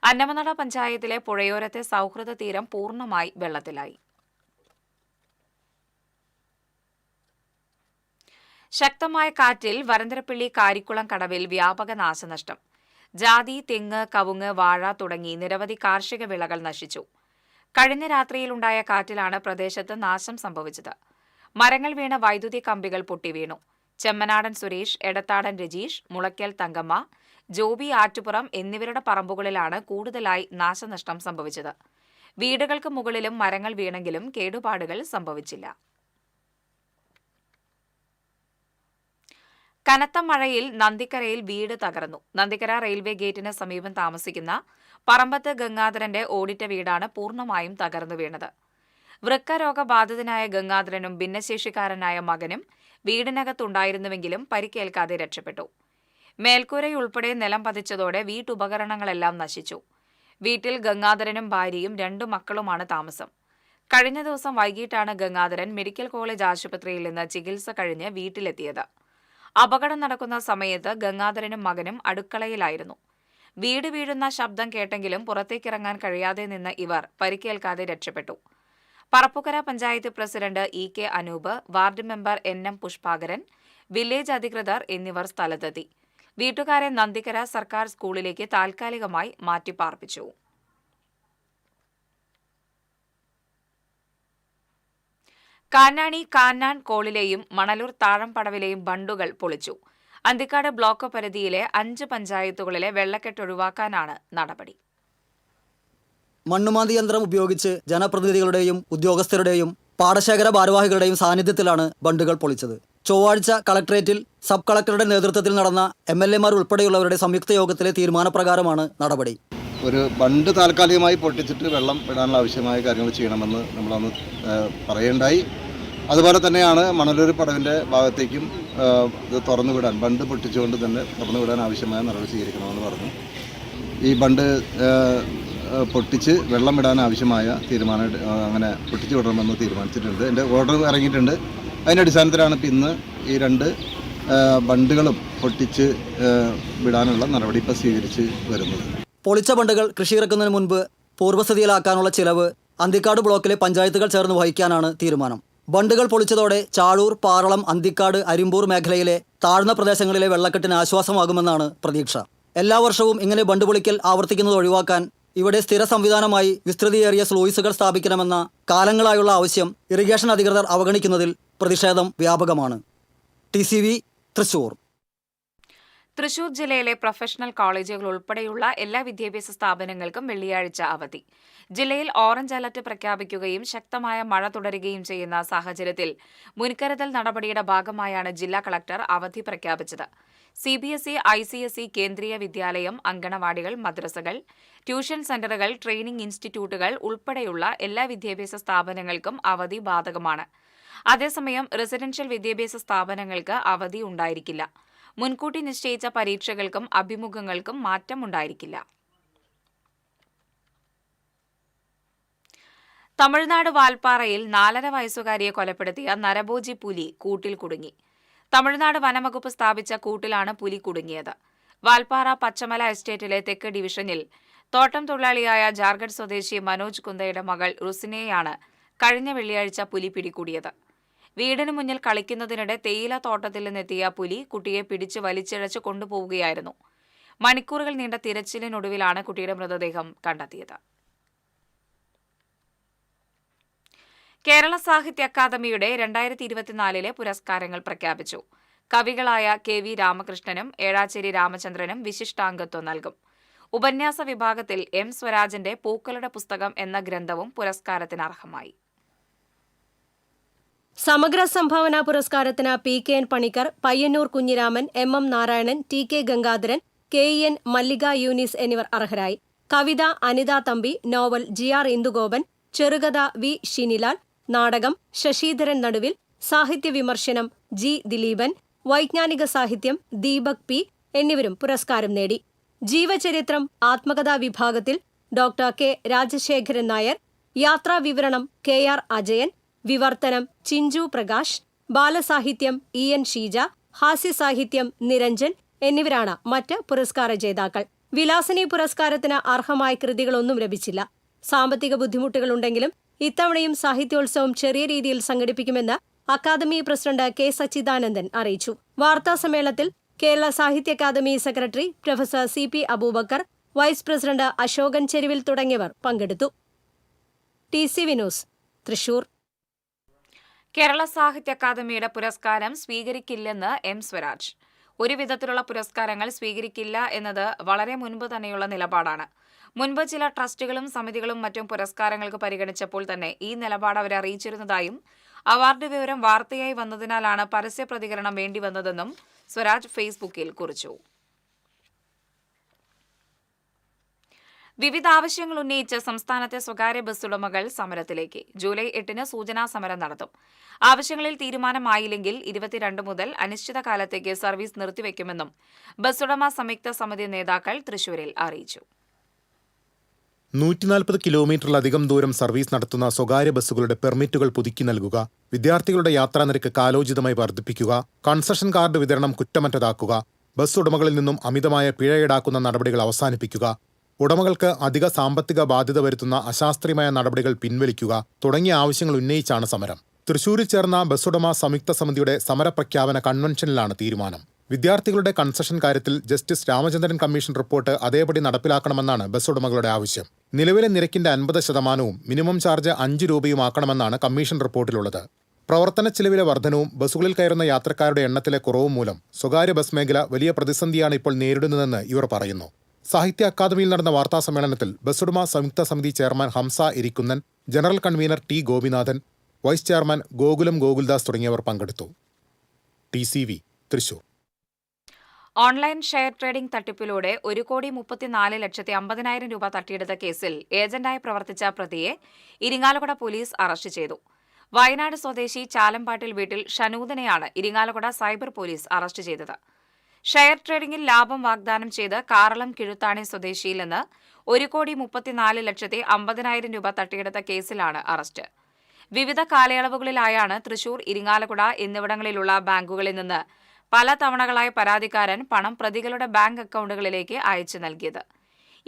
[SPEAKER 1] അന്നമനട പഞ്ചായത്തിലെ പുഴയോരത്തെ സൗഹൃദ തീരം പൂർണ്ണമായി വെള്ളത്തിലായി. ശക്തമായ കാറ്റിൽ വരന്തരപ്പള്ളി കാരിക്കുളം കടവിൽ വ്യാപക നാശനഷ്ടം. ജാതി, തെങ്ങ്, കവുങ്ങ്, വാഴ തുടങ്ങി നിരവധി കാർഷിക വിളകൾ നശിച്ചു. കഴിഞ്ഞ രാത്രിയിലുണ്ടായ കാറ്റിലാണ് പ്രദേശത്ത് നാശം സംഭവിച്ചത്. മരങ്ങൾ വീണ വൈദ്യുതി കമ്പികൾ പൊട്ടിവീണു. ചെമ്മനാടൻ സുരേഷ്, എടത്താടൻ രജീഷ്, മുളയ്ക്കൽ തങ്കമ്മ, ജോബി ആറ്റുപുറം എന്നിവരുടെ പറമ്പുകളിലാണ് കൂടുതലായി നാശനഷ്ടം സംഭവിച്ചത്. വീടുകൾക്ക് മുകളിലും മരങ്ങൾ വീണെങ്കിലും കേടുപാടുകൾ സംഭവിച്ചില്ല. കനത്ത മഴയിൽ നന്ദിക്കരയിൽ വീട് തകർന്നു. നന്ദിക്കര റെയിൽവേ ഗേറ്റിന് സമീപം താമസിക്കുന്ന പറമ്പത്ത് ഗംഗാധരന്റെ ഓടിട്ട വീടാണ് പൂർണ്ണമായും തകർന്നു വീണത്. വൃക്കരോഗബാധിതനായ ഗംഗാധരനും ഭിന്നശേഷിക്കാരനായ മകനും വീടിനകത്തുണ്ടായിരുന്നുവെങ്കിലും പരിക്കേൽക്കാതെ രക്ഷപ്പെട്ടു. മേൽക്കൂരയുൾപ്പെടെ നിലം പതിച്ചതോടെ വീട്ടുപകരണങ്ങളെല്ലാം നശിച്ചു. വീട്ടിൽ ഗംഗാധരനും ഭാര്യയും 2 മക്കളുമാണ് താമസം. കഴിഞ്ഞ ദിവസം വൈകിട്ടാണ് ഗംഗാധരൻ മെഡിക്കൽ കോളേജ് ആശുപത്രിയിൽ നിന്ന് ചികിത്സ കഴിഞ്ഞ് വീട്ടിലെത്തിയത്. അപകടം നടക്കുന്ന സമയത്ത് ഗംഗാധരനും മകനും അടുക്കളയിലായിരുന്നു. വീട് വീഴുന്ന ശബ്ദം കേട്ടെങ്കിലും പുറത്തേക്കിറങ്ങാൻ കഴിയാതെ നിന്ന് ഇവർ പരിക്കേൽക്കാതെ രക്ഷപ്പെട്ടു. Parappukkara panchayat president EK Anoop, ward member NM Pushpakaran, village അധികൃതർ എന്നിവർ സ്ഥലത്തെത്തി. വീട്ടുകാരെ നന്ദിക്കര സർക്കാർ സ്കൂളിലേക്ക് താൽക്കാലികമായി മാറ്റിപ്പാർപ്പിച്ചു. കാനാണി കാന്നാൻ കോളിലെയും മണലൂർ താഴംപടവിലെയും ബണ്ടുകൾ പൊളിച്ചു. അന്തിക്കാട് ബ്ലോക്ക് പരിധിയിലെ 5 പഞ്ചായത്തുകളിലെ വെള്ളക്കെട്ട് ഒഴിവാക്കാനാണ് നടപടി.
[SPEAKER 17] മണ്ണുമാന്തി യന്ത്രം ഉപയോഗിച്ച് ജനപ്രതിനിധികളുടെയും ഉദ്യോഗസ്ഥരുടെയും പാടശേഖര ഭാരവാഹികളുടെയും സാന്നിധ്യത്തിലാണ് ബണ്ടുകൾ പൊളിച്ചത്. ചൊവ്വാഴ്ച കളക്ടറേറ്റിൽ സബ് കളക്ടറുടെ നേതൃത്വത്തിൽ നടന്ന MLAമാർ ഉൾപ്പെടെയുള്ളവരുടെ സംയുക്ത യോഗത്തിലെ തീരുമാനപ്രകാരമാണ് നടപടി.
[SPEAKER 18] ഒരു ബണ്ട് താൽക്കാലികമായി പൊട്ടിച്ചിട്ട് വെള്ളം വിടാനുള്ള ആവശ്യമായ കാര്യങ്ങൾ ചെയ്യണമെന്ന് നമ്മളന്ന് പറയുണ്ടായി. അതുപോലെ തന്നെയാണ് മണലൂർ പടവിൻ്റെ ഭാഗത്തേക്കും ഇത് തുറന്നു വിടാൻ, ബണ്ട് പൊട്ടിച്ചുകൊണ്ട് തന്നെ തുറന്നു വിടാൻ ആവശ്യമായ നടപടി സ്വീകരിക്കണമെന്ന് പറഞ്ഞു. ഈ ബണ്ട് പൊട്ടിച്ച് വെള്ളം വിടാൻ ആവശ്യമായ തീരുമാനം അങ്ങനെ പൊട്ടിച്ചു വിടണമെന്ന് തീരുമാനിച്ചിട്ടുണ്ട്. എൻ്റെ ഓർഡർ ഇറങ്ങിയിട്ടുണ്ട്. അതിൻ്റെ അടിസ്ഥാനത്തിലാണ് ഇപ്പോൾ ഇന്ന് ഈ 2 ബണ്ടുകളും പൊട്ടിച്ച് വിടാനുള്ള നടപടി ഇപ്പോൾ സ്വീകരിച്ച് വരുന്നത്.
[SPEAKER 17] പൊളിച്ച ബണ്ടുകൾ കൃഷിയിറക്കുന്നതിന് മുൻപ് പൂർവ്വസ്ഥിതിയിലാക്കാനുള്ള ചിലവ് അന്തിക്കാട് ബ്ലോക്കിലെ പഞ്ചായത്തുകൾ ചേർന്ന് വഹിക്കാനാണ് തീരുമാനം. ബണ്ടുകൾ പൊളിച്ചതോടെ ചാഴൂർ, പാറളം, അന്തിക്കാട്, അരിമ്പൂർ മേഖലയിലെ താഴ്ന്ന പ്രദേശങ്ങളിലെ വെള്ളക്കെട്ടിന് ആശ്വാസമാകുമെന്നാണ് പ്രതീക്ഷ. എല്ലാ വർഷവും ഇങ്ങനെ ബണ്ട് പൊളിക്കൽ ആവർത്തിക്കുന്നത് ഒഴിവാക്കാൻ ഇവിടെ സ്ഥിര സംവിധാനമായി വിസ്തൃതിയേറിയ സ്ലൂയിസുകൾ സ്ഥാപിക്കണമെന്ന കാലങ്ങളായുള്ള ആവശ്യം ഇറിഗേഷൻ അധികൃതർ അവഗണിക്കുന്നതിൽ പ്രതിഷേധം വ്യാപകമാണ്. TCV തൃശൂർ.
[SPEAKER 1] തൃശൂർ ജില്ലയിലെ പ്രൊഫഷണൽ കോളേജുകൾ ഉൾപ്പെടെയുള്ള എല്ലാ വിദ്യാഭ്യാസ സ്ഥാപനങ്ങൾക്കും വെള്ളിയാഴ്ച അവധി. ജില്ലയിൽ ഓറഞ്ച് അലർട്ട് പ്രഖ്യാപിക്കുകയും ശക്തമായ മഴ തുടരുകയും ചെയ്യുന്ന സാഹചര്യത്തിൽ മുൻകരുതൽ നടപടിയുടെ ഭാഗമായാണ് ജില്ലാ കളക്ടർ അവധി പ്രഖ്യാപിച്ചത്. CBSE, ICSE, കേന്ദ്രീയ വിദ്യാലയം, അങ്കണവാടികൾ, മദ്രസകൾ, ട്യൂഷൻ സെന്ററുകൾ, ട്രെയിനിംഗ് ഇൻസ്റ്റിറ്റ്യൂട്ടുകൾ ഉൾപ്പെടെയുള്ള എല്ലാ വിദ്യാഭ്യാസ സ്ഥാപനങ്ങൾക്കും അവധി ബാധകമാണ്. അതേസമയം റെസിഡൻഷ്യൽ വിദ്യാഭ്യാസ സ്ഥാപനങ്ങൾക്ക് അവധി ഉണ്ടായിരിക്കില്ല. മുൻകൂട്ടി നിശ്ചയിച്ച പരീക്ഷകൾക്കും അഭിമുഖങ്ങൾക്കും മാറ്റമുണ്ടായിരിക്കില്ല. തമിഴ്നാട് വാൽപ്പാറയിൽ 4.5 വയസ്സുകാരിയെ കൊലപ്പെടുത്തിയ നരഭോജി പുലി കൂട്ടിൽ കുടുങ്ങി. തമിഴ്നാട് വനംവകുപ്പ് സ്ഥാപിച്ച കൂട്ടിലാണ് പുലി കുടുങ്ങിയത്. വാൽപ്പാറ പച്ചമല എസ്റ്റേറ്റിലെ തെക്ക് ഡിവിഷനിൽ തോട്ടം തൊഴിലാളിയായ ജാർഖണ്ഡ് സ്വദേശി മനോജ് കുന്ദയുടെ മകൾ റുസിനെയാണ് കഴിഞ്ഞ വെള്ളിയാഴ്ച പുലി പിടികൂടിയത്. വീടിന് മുന്നിൽ കളിക്കുന്നതിനിടെ തേയില തോട്ടത്തിൽ നിന്നെത്തിയ പുലി കുട്ടിയെ പിടിച്ച് വലിച്ചിഴച്ച് കൊണ്ടുപോവുകയായിരുന്നു. മണിക്കൂറുകൾ നീണ്ട തിരച്ചിലിനൊടുവിലാണ് കുട്ടിയുടെ മൃതദേഹം കണ്ടെത്തിയത്. കേരള സാഹിത്യ അക്കാദമിയുടെ 2024 പുരസ്കാരങ്ങൾ പ്രഖ്യാപിച്ചു. കവികളായ KV രാമകൃഷ്ണനും ഏഴാച്ചേരി രാമചന്ദ്രനും വിശിഷ്ടാംഗത്വം നൽകും. ഉപന്യാസ വിഭാഗത്തിൽ M. സ്വരാജിന്റെ പൂക്കളുടെ പുസ്തകം എന്ന ഗ്രന്ഥവും പുരസ്കാരത്തിന് അർഹമായി.
[SPEAKER 19] സമഗ്ര സംഭാവന പുരസ്കാരത്തിന് PKN Panicker, Payyanur Kunhiraman, MM Narayanan, TK Gangadharan, KEN മല്ലിക യൂനിസ് എന്നിവർ അർഹരായി. കവിത അനിത തമ്പി, നോവൽ GR ഇന്ദുഗോപൻ, ചെറുകഥ V. ഷിനിലാൽ, നാടകം ശശിധരൻ നടുവിൽ, സാഹിത്യ വിമർശനം G. ദിലീപൻ, വൈജ്ഞാനിക സാഹിത്യം ദീപക് P. എന്നിവരും പുരസ്കാരം നേടി. ജീവചരിത്രം ആത്മകഥാ വിഭാഗത്തിൽ ഡോക്ടർ K. രാജശേഖരൻ നായർ, യാത്രാ വിവരണം KR അജയൻ, വിവർത്തനം ചിഞ്ചു പ്രകാശ്, ബാലസാഹിത്യം EN ഷീജ, ഹാസ്യസാഹിത്യം നിരഞ്ജൻ എന്നിവരാണ് മറ്റ് പുരസ്കാര ജേതാക്കൾ. വിലാസിനി പുരസ്കാരത്തിന് അർഹമായ കൃതികളൊന്നും ലഭിച്ചില്ല. സാമ്പത്തിക ബുദ്ധിമുട്ടുകളുണ്ടെങ്കിലും ഇത്തവണയും സാഹിത്യോത്സവം ചെറിയ രീതിയിൽ സംഘടിപ്പിക്കുമെന്ന് അക്കാദമി പ്രസിഡന്റ് K. സച്ചിദാനന്ദൻ അറിയിച്ചു. വാർത്താസമ്മേളനത്തിൽ Kerala Sahitya academy secretary professor CP Aboobacker, vice president Asokan Cheruvil തുടങ്ങിയവർ പങ്കെടുത്തു. TCV news, Thrissur.
[SPEAKER 1] കേരള സാഹിത്യ അക്കാദമിയുടെ പുരസ്കാരം സ്വീകരിക്കില്ലെന്ന് M. സ്വരാജ്. ഒരു വിധത്തിലുള്ള പുരസ്കാരങ്ങൾ സ്വീകരിക്കില്ല എന്നത് വളരെ മുൻപ് തന്നെയുള്ള നിലപാടാണ്. മുൻപ് ചില ട്രസ്റ്റുകളും സമിതികളും മറ്റും പുരസ്കാരങ്ങൾക്ക് പരിഗണിച്ചപ്പോൾ തന്നെ ഈ നിലപാട് അവരെ അറിയിച്ചിരുന്നതായും അവാർഡ് വിവരം വാർത്തയായി വന്നതിനാലാണ് പരസ്യ പ്രതികരണം വേണ്ടിവന്നതെന്നും സ്വരാജ് ഫേസ്ബുക്കിൽ കുറിച്ചു. വിവിധ ആവശ്യങ്ങൾ ഉന്നയിച്ച് സംസ്ഥാനത്തെ സ്വകാര്യ ബസ് ഉടമകൾ സമരത്തിലേക്ക്. ജൂലൈ 8 സൂചനാ സമരം നടത്തും. ആവശ്യങ്ങളിൽ തീരുമാനമായില്ലെങ്കിൽ 22 മുതൽ അനിശ്ചിതകാലത്തേക്ക് സർവീസ് നിർത്തിവെക്കുമെന്നും ബസ് ഉടമ സംയുക്ത സമിതി നേതാക്കൾ തൃശൂരിൽ അറിയിച്ചു.
[SPEAKER 2] 140 കിലോമീറ്ററിലധികം ദൂരം സർവീസ് നടത്തുന്ന സ്വകാര്യ ബസ്സുകളുടെ പെർമിറ്റുകൾ പുതുക്കി നൽകുക, വിദ്യാർത്ഥികളുടെ യാത്രാനിരക്ക് കാലോചിതമായി വർദ്ധിപ്പിക്കുക, കൺസഷൻ കാർഡ് വിതരണം കുറ്റമറ്റതാക്കുക, ബസ് ഉടമകളിൽ നിന്നും അമിതമായ പിഴ ഈടാക്കുന്ന നടപടികൾ അവസാനിപ്പിക്കുക, ഉടമകൾക്ക് അധിക സാമ്പത്തിക ബാധ്യത വരുത്തുന്ന അശാസ്ത്രീയമായ നടപടികൾ പിൻവലിക്കുക തുടങ്ങിയ ആവശ്യങ്ങൾ ഉന്നയിച്ചാണ് സമരം. തൃശൂരിൽ ചേർന്ന ബസ് ഉടമ സംയുക്ത സമിതിയുടെ സമരപ്രഖ്യാപന കൺവെൻഷനിലാണ് തീരുമാനം. വിദ്യാർത്ഥികളുടെ കൺസഷൻ കാര്യത്തിൽ ജസ്റ്റിസ് രാമചന്ദ്രൻ കമ്മീഷൻ റിപ്പോർട്ട് അതേപടി നടപ്പിലാക്കണമെന്നാണ് ബസ് ഉടമകളുടെ ആവശ്യം. നിലവിലെ നിരക്കിന്റെ 50% മിനിമം ചാർജ് 5 രൂപയുമാക്കണമെന്നാണ് കമ്മീഷൻ റിപ്പോർട്ടിലുള്ളത്. പ്രവർത്തന ചെലവിലെ വർധനവും ബസ്സുകളിൽ കയറുന്ന യാത്രക്കാരുടെ എണ്ണത്തിലെ കുറവും മൂലം സ്വകാര്യ ബസ് മേഖല വലിയ പ്രതിസന്ധിയാണ് ഇപ്പോൾ നേരിടുന്നതെന്ന് ഇവർ പറയുന്നു. സാഹിത്യ അക്കാദമിയിൽ നടന്ന വാർത്താസമ്മേളനത്തിൽ ബസ് ഉടമ സംയുക്ത സമിതി chairman Hamsa Irikkunnan, general convener T. Gopinathan, vice chairman Gokulam Gokuldas തുടങ്ങിയവർ പങ്കെടുത്തു. TCV Thrissur.
[SPEAKER 1] Online share trading തട്ടിപ്പിലൂടെ 1,34,50,000 രൂപ തട്ടിയെടുത്ത കേസിൽ ഏജന്റായി പ്രവർത്തിച്ച പ്രതിയെ ഇരിങ്ങാലക്കുട പോലീസ് അറസ്റ്റ് ചെയ്തു. വയനാട് സ്വദേശി ചാലമ്പാട്ടിൽ വീട്ടിൽ ഷനൂദിനെയാണ് ഇരിങ്ങാലക്കുട സൈബർ പോലീസ് അറസ്റ്റ് ചെയ്തത്. ഷെയർ ട്രേഡിംഗിൽ ലാഭം വാഗ്ദാനം ചെയ്ത് കാറളം കിഴുത്താണി സ്വദേശിയിൽ നിന്ന് 1,34,50,000 രൂപ തട്ടിയെടുത്ത കേസിലാണ് അറസ്റ്റ്. വിവിധ കാലയളവുകളിലായാണ് തൃശൂർ, ഇരിങ്ങാലക്കുട എന്നിവിടങ്ങളിലുള്ള ബാങ്കുകളിൽ നിന്ന് പല തവണകളായി പരാതിക്കാരൻ പണം പ്രതികളുടെ ബാങ്ക് അക്കൗണ്ടുകളിലേക്ക് അയച്ചു നൽകിയത്.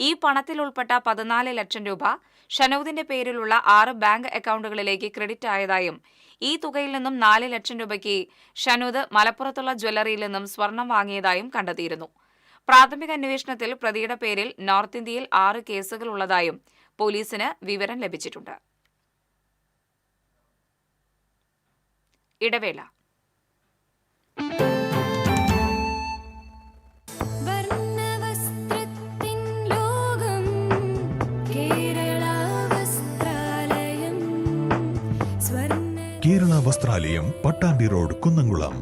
[SPEAKER 1] ഈ പണത്തിൽ ഉൾപ്പെട്ട 14 ലക്ഷം രൂപ ഷനൂദിന്റെ പേരിലുള്ള 6 ബാങ്ക് അക്കൗണ്ടുകളിലേക്ക് ക്രെഡിറ്റ് ആയതായും ഈ തുകയിൽ നിന്നും 4 ലക്ഷം രൂപയ്ക്ക് ഷനൂദ് മലപ്പുറത്തുള്ള ജ്വല്ലറിയിൽ നിന്നും സ്വർണം വാങ്ങിയതായും കണ്ടെത്തിയിരുന്നു. പ്രാഥമിക അന്വേഷണത്തിൽ പ്രതിയുടെ പേരിൽ നോർത്ത് ഇന്ത്യയിൽ 6 കേസുകൾ ഉള്ളതായും പോലീസിന് വിവരം ലഭിച്ചിട്ടുണ്ട്. ഇടവേള.
[SPEAKER 12] Kerala Vasthralayam, Pattambi road, Kunnamkulam.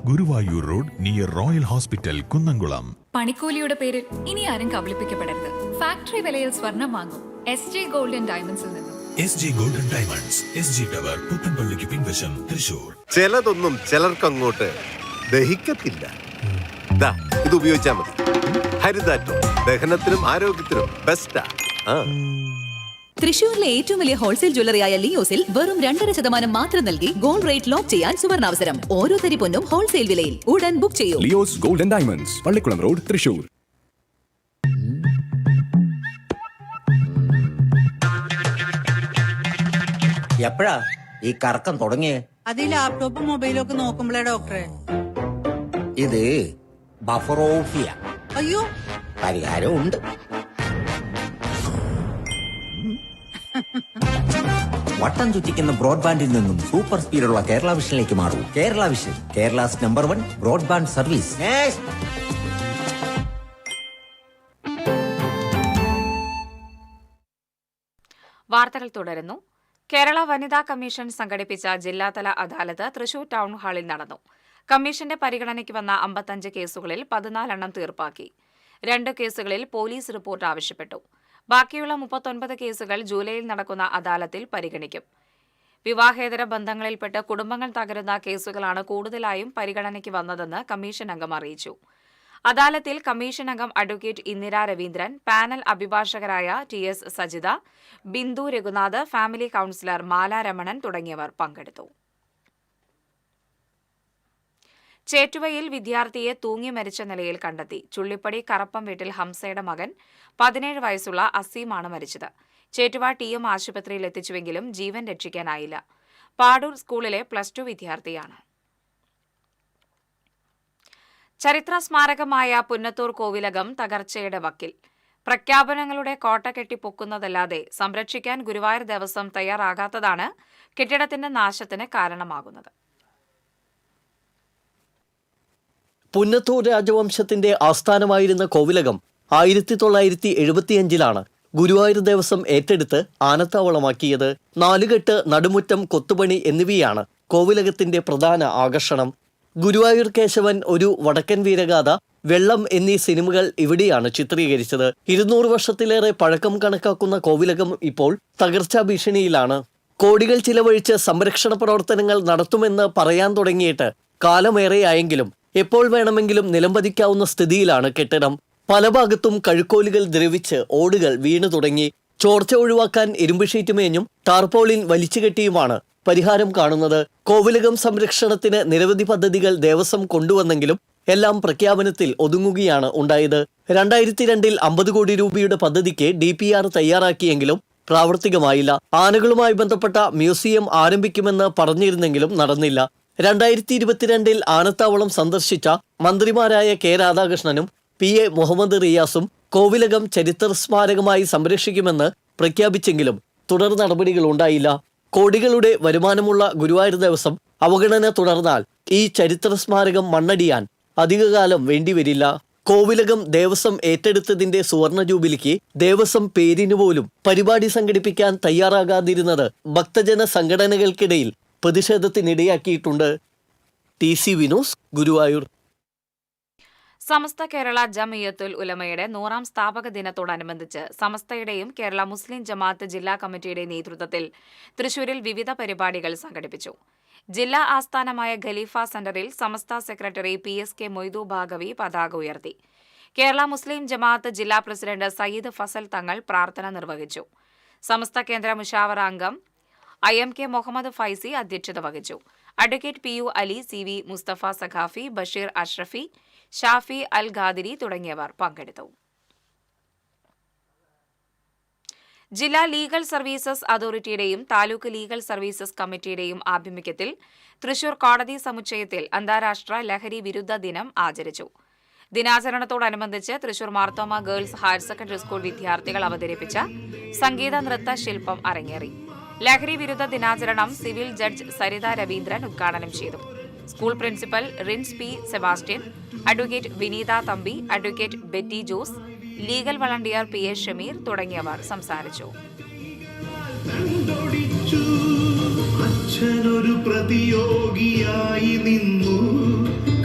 [SPEAKER 12] Guruvayur road near royal hospital, Kunnamkulam.
[SPEAKER 11] പണിക്കൂലിയുടെ പേരിൽ ഇനി ആരും കബളിപ്പിക്കപ്പെടരുത്. ഫാക്ടറി വിലയിൽ സ്വർണം വാങ്ങും SJ ഗോൾഡ് ആൻഡ് ഡയമണ്ട്സിൽ നിന്നും.
[SPEAKER 12] SJ golden diamonds, SG tower, പുത്തൻപള്ളിക്ക് പിൻവശം, തൃശൂർ.
[SPEAKER 20] ചിലതൊന്നും ചിലർക്കങ്ങോട്ട് ദഹിക്കത്തില്ല. ഇത് ഉപയോഗിച്ചാൽ മതി. ഹരിതാറ്റോ ദഹനത്തിനും ആരോഗ്യത്തിനും ബെസ്റ്റാ.
[SPEAKER 7] തൃശൂരിലെ ഏറ്റവും വലിയ ഹോൾസെയിൽ ജ്വല്ലറിയായ ലിയോസിൽ വെറും 2.5% മാത്രം നൽകി ഗോൾഡ് റേറ്റ് ലോക്ക് ചെയ്യാൻ സുവർണാവസരം. ഓരോ തരി പൊന്നും ഹോൾസെയിൽ വിലയിൽ. ഉടൻ ബുക്ക് ചെയ്യൂ.
[SPEAKER 8] Leo's golden diamonds, Pallikulam road, Thrissur.
[SPEAKER 21] എപ്പോഴാ ഈ കറക്കം തുടങ്ങിയേ?
[SPEAKER 22] അത് ഈ ലാപ്ടോപ്പും മൊബൈലും ഒക്കെ നോക്കുമ്പോഴേ ഡോക്ടറെ.
[SPEAKER 21] ഇത് ബഫറോഫിയ.
[SPEAKER 22] അയ്യോ,
[SPEAKER 21] പരിഹാരം ഉണ്ട്. വട്ടം ചുറ്റിക്കുന്ന ബ്രോഡ്ബാൻഡിൽ നിന്നും സൂപ്പർ സ്പീഡുള്ള കേരള വിഷനിലേക്ക് മാറൂ. Kerala vision, Kerala's number 1 broadband service.
[SPEAKER 1] വാർത്തകൾ തുടരുന്നു. കേരള വനിതാ കമ്മീഷൻ സംഘടിപ്പിച്ച ജില്ലാതല അദാലത്ത് തൃശൂർ ടൗൺ ഹാളിൽ നടന്നു. കമ്മീഷന്റെ പരിഗണനയ്ക്ക് വന്ന 55 കേസുകളിൽ 14 തീർപ്പാക്കി. 2 കേസുകളിൽ പോലീസ് റിപ്പോർട്ട് ആവശ്യപ്പെട്ടു. ബാക്കിയുള്ള 39 കേസുകൾ ജൂലൈയിൽ നടക്കുന്ന അദാലത്തിൽ പരിഗണിക്കും. വിവാഹേതര ബന്ധങ്ങളിൽപ്പെട്ട് കുടുംബങ്ങൾ തകരുന്ന കേസുകളാണ് കൂടുതലായും പരിഗണനയ്ക്ക് വന്നതെന്ന് കമ്മീഷൻ അംഗം അറിയിച്ചു. അദാലത്തിൽ കമ്മീഷൻ അംഗം അഡ്വക്കേറ്റ് ഇന്ദിര രവീന്ദ്രൻ, പാനൽ അഭിഭാഷകരായ TS Sajitha, Bindu Raghunath, family counsellor Mala Ramanan തുടങ്ങിയവർ പങ്കെടുത്തു. ചേറ്റുവയിൽ വിദ്യാർത്ഥിയെ തൂങ്ങി മരിച്ച നിലയിൽ കണ്ടെത്തി. ചുള്ളിപ്പടി കറപ്പം വീട്ടിൽ ഹംസയുടെ മകൻ 17 വയസ്സുള്ള അസീമാണ് മരിച്ചത്. ചേറ്റുവ TM ആശുപത്രിയിൽ എത്തിച്ചുവെങ്കിലും ജീവൻ രക്ഷിക്കാനായില്ല. പാടൂർ സ്കൂളിലെ +2 വിദ്യാർത്ഥിയാണ്. ചരിത്ര സ്മാരകമായ പുന്നത്തൂർ കോവിലകം തകർച്ചയുടെ വക്കിൽ. പ്രഖ്യാപനങ്ങളുടെ കോട്ട കെട്ടിപ്പൊക്കുന്നതല്ലാതെ സംരക്ഷിക്കാൻ ഗുരുവായൂർ ദേവസ്വം തയ്യാറാകാത്തതാണ് കെട്ടിടത്തിന്റെ നാശത്തിന് കാരണമാകുന്നത്.
[SPEAKER 23] പുന്നത്തൂർ രാജവംശത്തിന്റെ ആസ്ഥാനമായിരുന്ന കോവിലകം 1975 ഗുരുവായൂർ ദേവസ്വം ഏറ്റെടുത്ത് ആനത്താവളമാക്കിയത്. 4 കെട്ട്, നടുമുറ്റം, കൊത്തുപണി എന്നിവയാണ് കോവിലകത്തിന്റെ പ്രധാന ആകർഷണം. ഗുരുവായൂർ കേശവൻ, ഒരു വടക്കൻ വീരഗാഥ, വെള്ളം എന്നീ സിനിമകൾ ഇവിടെയാണ് ചിത്രീകരിച്ചത്. 200 വർഷത്തിലേറെ പഴക്കം കണക്കാക്കുന്ന കോവിലകം ഇപ്പോൾ തകർച്ചാ ഭീഷണിയിലാണ്. കോടികൾ ചിലവഴിച്ച് സംരക്ഷണ പ്രവർത്തനങ്ങൾ നടത്തുമെന്ന് പറയാൻ തുടങ്ങിയിട്ട് കാലമേറെയായെങ്കിലും എപ്പോൾ വേണമെങ്കിലും നിലംപതിക്കാവുന്ന സ്ഥിതിയിലാണ് കെട്ടിടം. പല ഭാഗത്തും കഴുക്കോലുകൾ ദ്രവിച്ച് ഓടുകൾ വീണു തുടങ്ങി. ചോർച്ച ഒഴിവാക്കാൻ ഇരുമ്പ് ഷീറ്റ് മേഞ്ഞും ടാർപോളിൻ വലിച്ചുകെട്ടിയുമാണ് പരിഹാരം കാണുന്നത്. കോവിലകം സംരക്ഷണത്തിന് നിരവധി പദ്ധതികൾ ദേവസ്വം കൊണ്ടുവന്നെങ്കിലും എല്ലാം പ്രഖ്യാപനത്തിൽ ഒതുങ്ങുകയാണ് ഉണ്ടായത്. 2002 50 കോടി രൂപയുടെ പദ്ധതിക്ക് DPR തയ്യാറാക്കിയെങ്കിലും പ്രാവർത്തികമായില്ല. ആനകളുമായി ബന്ധപ്പെട്ട മ്യൂസിയം ആരംഭിക്കുമെന്ന് പറഞ്ഞിരുന്നെങ്കിലും നടന്നില്ല. 2022 ആനത്താവളം സന്ദർശിച്ച മന്ത്രിമാരായ K രാധാകൃഷ്ണനും PA മുഹമ്മദ് റിയാസും കോവിലകം ചരിത്ര സ്മാരകമായി സംരക്ഷിക്കുമെന്ന് പ്രഖ്യാപിച്ചെങ്കിലും തുടർ നടപടികൾ ഉണ്ടായില്ല. കോടികളുടെ വരുമാനമുള്ള ഗുരുവായൂർ ദേവസ്വം അവഗണന തുടർന്നാൽ ഈ ചരിത്ര സ്മാരകം മണ്ണടിയാൻ അധികകാലം വേണ്ടിവരില്ല. കോവിലകം ദേവസ്വം ഏറ്റെടുത്തതിന്റെ സുവർണ ജൂബിലിക്ക് ദേവസ്വം പേരിനു പോലും പരിപാടി സംഘടിപ്പിക്കാൻ തയ്യാറാകാതിരുന്നത് ഭക്തജന സംഘടനകൾക്കിടയിൽ പ്രതിഷേധത്തിനിടയാക്കിയിട്ടുണ്ട്. TC വിനോസ്, ഗുരുവായൂർ.
[SPEAKER 1] സമസ്ത കേരള ജംഇയ്യത്തുൽ ഉലമയുടെ 100ാം സ്ഥാപക ദിനത്തോടനുബന്ധിച്ച് സമസ്തയുടെയും കേരള മുസ്ലിം ജമാഅത്ത് ജില്ലാ കമ്മിറ്റിയുടെ നേതൃത്വത്തിൽ തൃശൂരിൽ വിവിധ പരിപാടികൾ സംഘടിപ്പിച്ചു. ജില്ലാ ആസ്ഥാനമായ ഖലീഫ സെന്ററിൽ സമസ്ത സെക്രട്ടറി PSK മൊയ്തു ഭാഗവി പതാക ഉയർത്തി. കേരള മുസ്ലിം ജമാഅത്ത് ജില്ലാ പ്രസിഡന്റ് സയ്യിദ് ഫസൽ തങ്ങൾ പ്രാർത്ഥന നിർവഹിച്ചു. സമസ്ത കേന്ദ്ര മുഷാവറ അംഗം IMK മുഹമ്മദ് ഫൈസി അധ്യക്ഷത വഹിച്ചു. Advocate PU Ali, CV Musthafa Saqafi, Basheer Ashrafi, Shafi Al Qadiri തുടങ്ങിയവർ പങ്കെടുത്തു. ജില്ലാ ലീഗൽ സർവീസസ് അതോറിറ്റിയുടെയും താലൂക്ക് ലീഗൽ സർവീസസ് കമ്മിറ്റിയുടെയും ആഭിമുഖ്യത്തിൽ തൃശൂർ കോടതി സമുച്ചയത്തിൽ അന്താരാഷ്ട്ര ലഹരി വിരുദ്ധ ദിനം ആചരിച്ചു. ദിനാചരണത്തോടനുബന്ധിച്ച് Thrissur Marthoma girls higher secondary school വിദ്യാർത്ഥികൾ അവതരിപ്പിച്ച സംഗീത നൃത്ത ശില്പം അരങ്ങേറി. ലഹരി വിരുദ്ധ ദിനാചരണം സിവിൽ ജഡ്ജ് സരിത രവീന്ദ്രൻ ഉദ്ഘാടനം ചെയ്തു. School principal Rince P. Sebastian, advocate Vineetha Thampi, advocate Betty Jose, legal volunteer PA Shameer തുടങ്ങിയവർ സംസാരിച്ചു.
[SPEAKER 3] അതിയോഗിയായി നിന്നു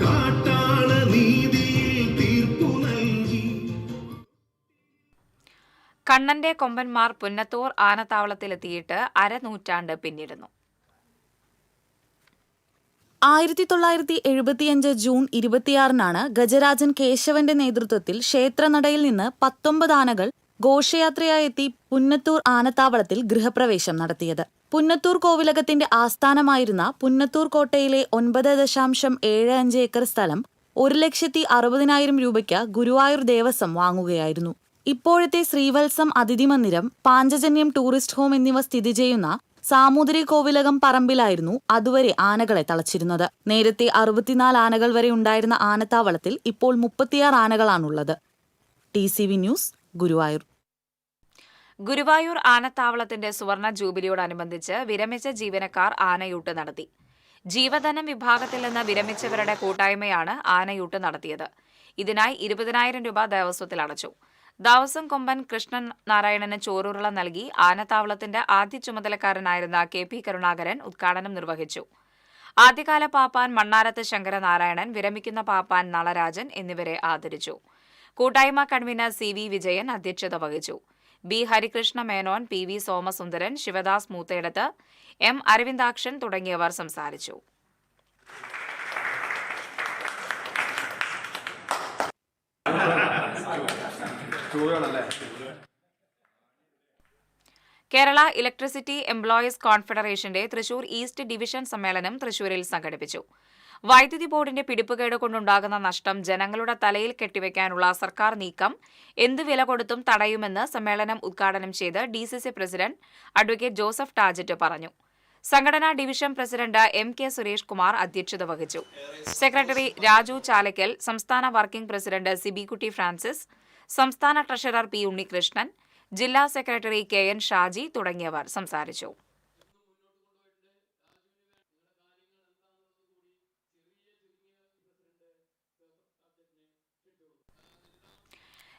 [SPEAKER 3] കാട്ടാള നീതിയിൽ തീർപ്പു നൽകി.
[SPEAKER 1] കണ്ണന്റെ കൊമ്പന്മാർ പുന്നത്തൂർ ആനത്താവളത്തിലെത്തിയിട്ട് അരനൂറ്റാണ്ട് പിന്നിടുന്നു.
[SPEAKER 4] 1975 ജൂൺ 26 ഗജരാജൻ കേശവന്റെ നേതൃത്വത്തിൽ ക്ഷേത്രനടയിൽ നിന്ന് 19 ആനകൾ ഘോഷയാത്രയായി എത്തി പുന്നത്തൂർ ആനത്താവളത്തിൽ ഗൃഹപ്രവേശം നടത്തിയത്. പുന്നത്തൂർ കോവിലകത്തിന്റെ ആസ്ഥാനമായിരുന്ന പുന്നത്തൂർ കോട്ടയിലെ 9.75 ഏക്കർ സ്ഥലം 1,60,000 രൂപയ്ക്ക് ഗുരുവായൂർ ദേവസ്വം വാങ്ങുകയായിരുന്നു. ഇപ്പോഴത്തെ ശ്രീവത്സം അതിഥി മന്ദിരം, പാഞ്ചജന്യം ടൂറിസ്റ്റ് ഹോം എന്നിവ സ്ഥിതി ചെയ്യുന്ന സാമൂതിരി കോവിലകം പറമ്പിലായിരുന്നു അതുവരെ ആനകളെ തളച്ചിരുന്നത്. നേരത്തെ 64 ആനകൾ വരെ ഉണ്ടായിരുന്ന ആനത്താവളത്തിൽ ഇപ്പോൾ 36 ആനകളാണുള്ളത്. TCV news, Guruvayur.
[SPEAKER 1] ഗുരുവായൂർ ആനത്താവളത്തിന്റെ സുവർണ ജൂബിലിയോടനുബന്ധിച്ച് വിരമിച്ച ജീവനക്കാർ ആനയൂട്ട് നടത്തി. ജീവധനം വിഭാഗത്തിൽ നിന്ന് വിരമിച്ചവരുടെ കൂട്ടായ്മയാണ് ആനയൂട്ട് നടത്തിയത്. ഇതിനായി 20,000 രൂപ ദേവസ്വത്തിൽ അടച്ചു. ദേവസ്വം കൊമ്പൻ കൃഷ്ണൻ നാരായണന് ചോറുരുള നൽകി ആനത്താവളത്തിന്റെ ആദ്യ ചുമതലക്കാരനായിരുന്ന KP കരുണാകരൻ ഉദ്ഘാടനം നിർവഹിച്ചു. ആദ്യകാല പാപ്പാൻ മണ്ണാരത്ത് ശങ്കരനാരായണൻ, വിരമിക്കുന്ന പാപ്പാൻ നളരാജൻ എന്നിവരെ ആദരിച്ചു. കൂട്ടായ്മ കൺവീനർ CV വിജയൻ അധ്യക്ഷത വഹിച്ചു. B Harikrishna Menon, PV Somasundaran, Sivadas Moothedath, M Aravindakshan തുടങ്ങിയവർ സംസാരിച്ചു. കേരള ഇലക്ട്രിസിറ്റി എംപ്ലോയീസ് കോൺഫെഡറേഷന്റെ തൃശൂർ ഈസ്റ്റ് ഡിവിഷൻ സമ്മേളനം തൃശൂരിൽ സംഘടിപ്പിച്ചു. വൈദ്യുതി ബോർഡിന്റെ പിടിപ്പുകേട് കൊണ്ടുണ്ടാകുന്ന നഷ്ടം ജനങ്ങളുടെ തലയിൽ കെട്ടിവെക്കാനുള്ള സർക്കാർ നീക്കം എന്ത് വില കൊടുത്തും തടയുമെന്ന് സമ്മേളനം ഉദ്ഘാടനം ചെയ്ത് DCC പ്രസിഡന്റ് അഡ്വക്കേറ്റ് ജോസഫ് ടാജറ്റ് പറഞ്ഞു. സംഘടനാ division president MK Suresh Kumar അധ്യക്ഷത വഹിച്ചു. സെക്രട്ടറി രാജു ചാലക്കൽ, സംസ്ഥാന വർക്കിംഗ് പ്രസിഡന്റ് സിബികുട്ടി ഫ്രാൻസിസ്, സംസ്ഥാന ട്രഷറർ P ഉണ്ണികൃഷ്ണൻ, ജില്ലാ സെക്രട്ടറി KN ഷാജി തുടങ്ങിയവർ സംസാരിച്ചു.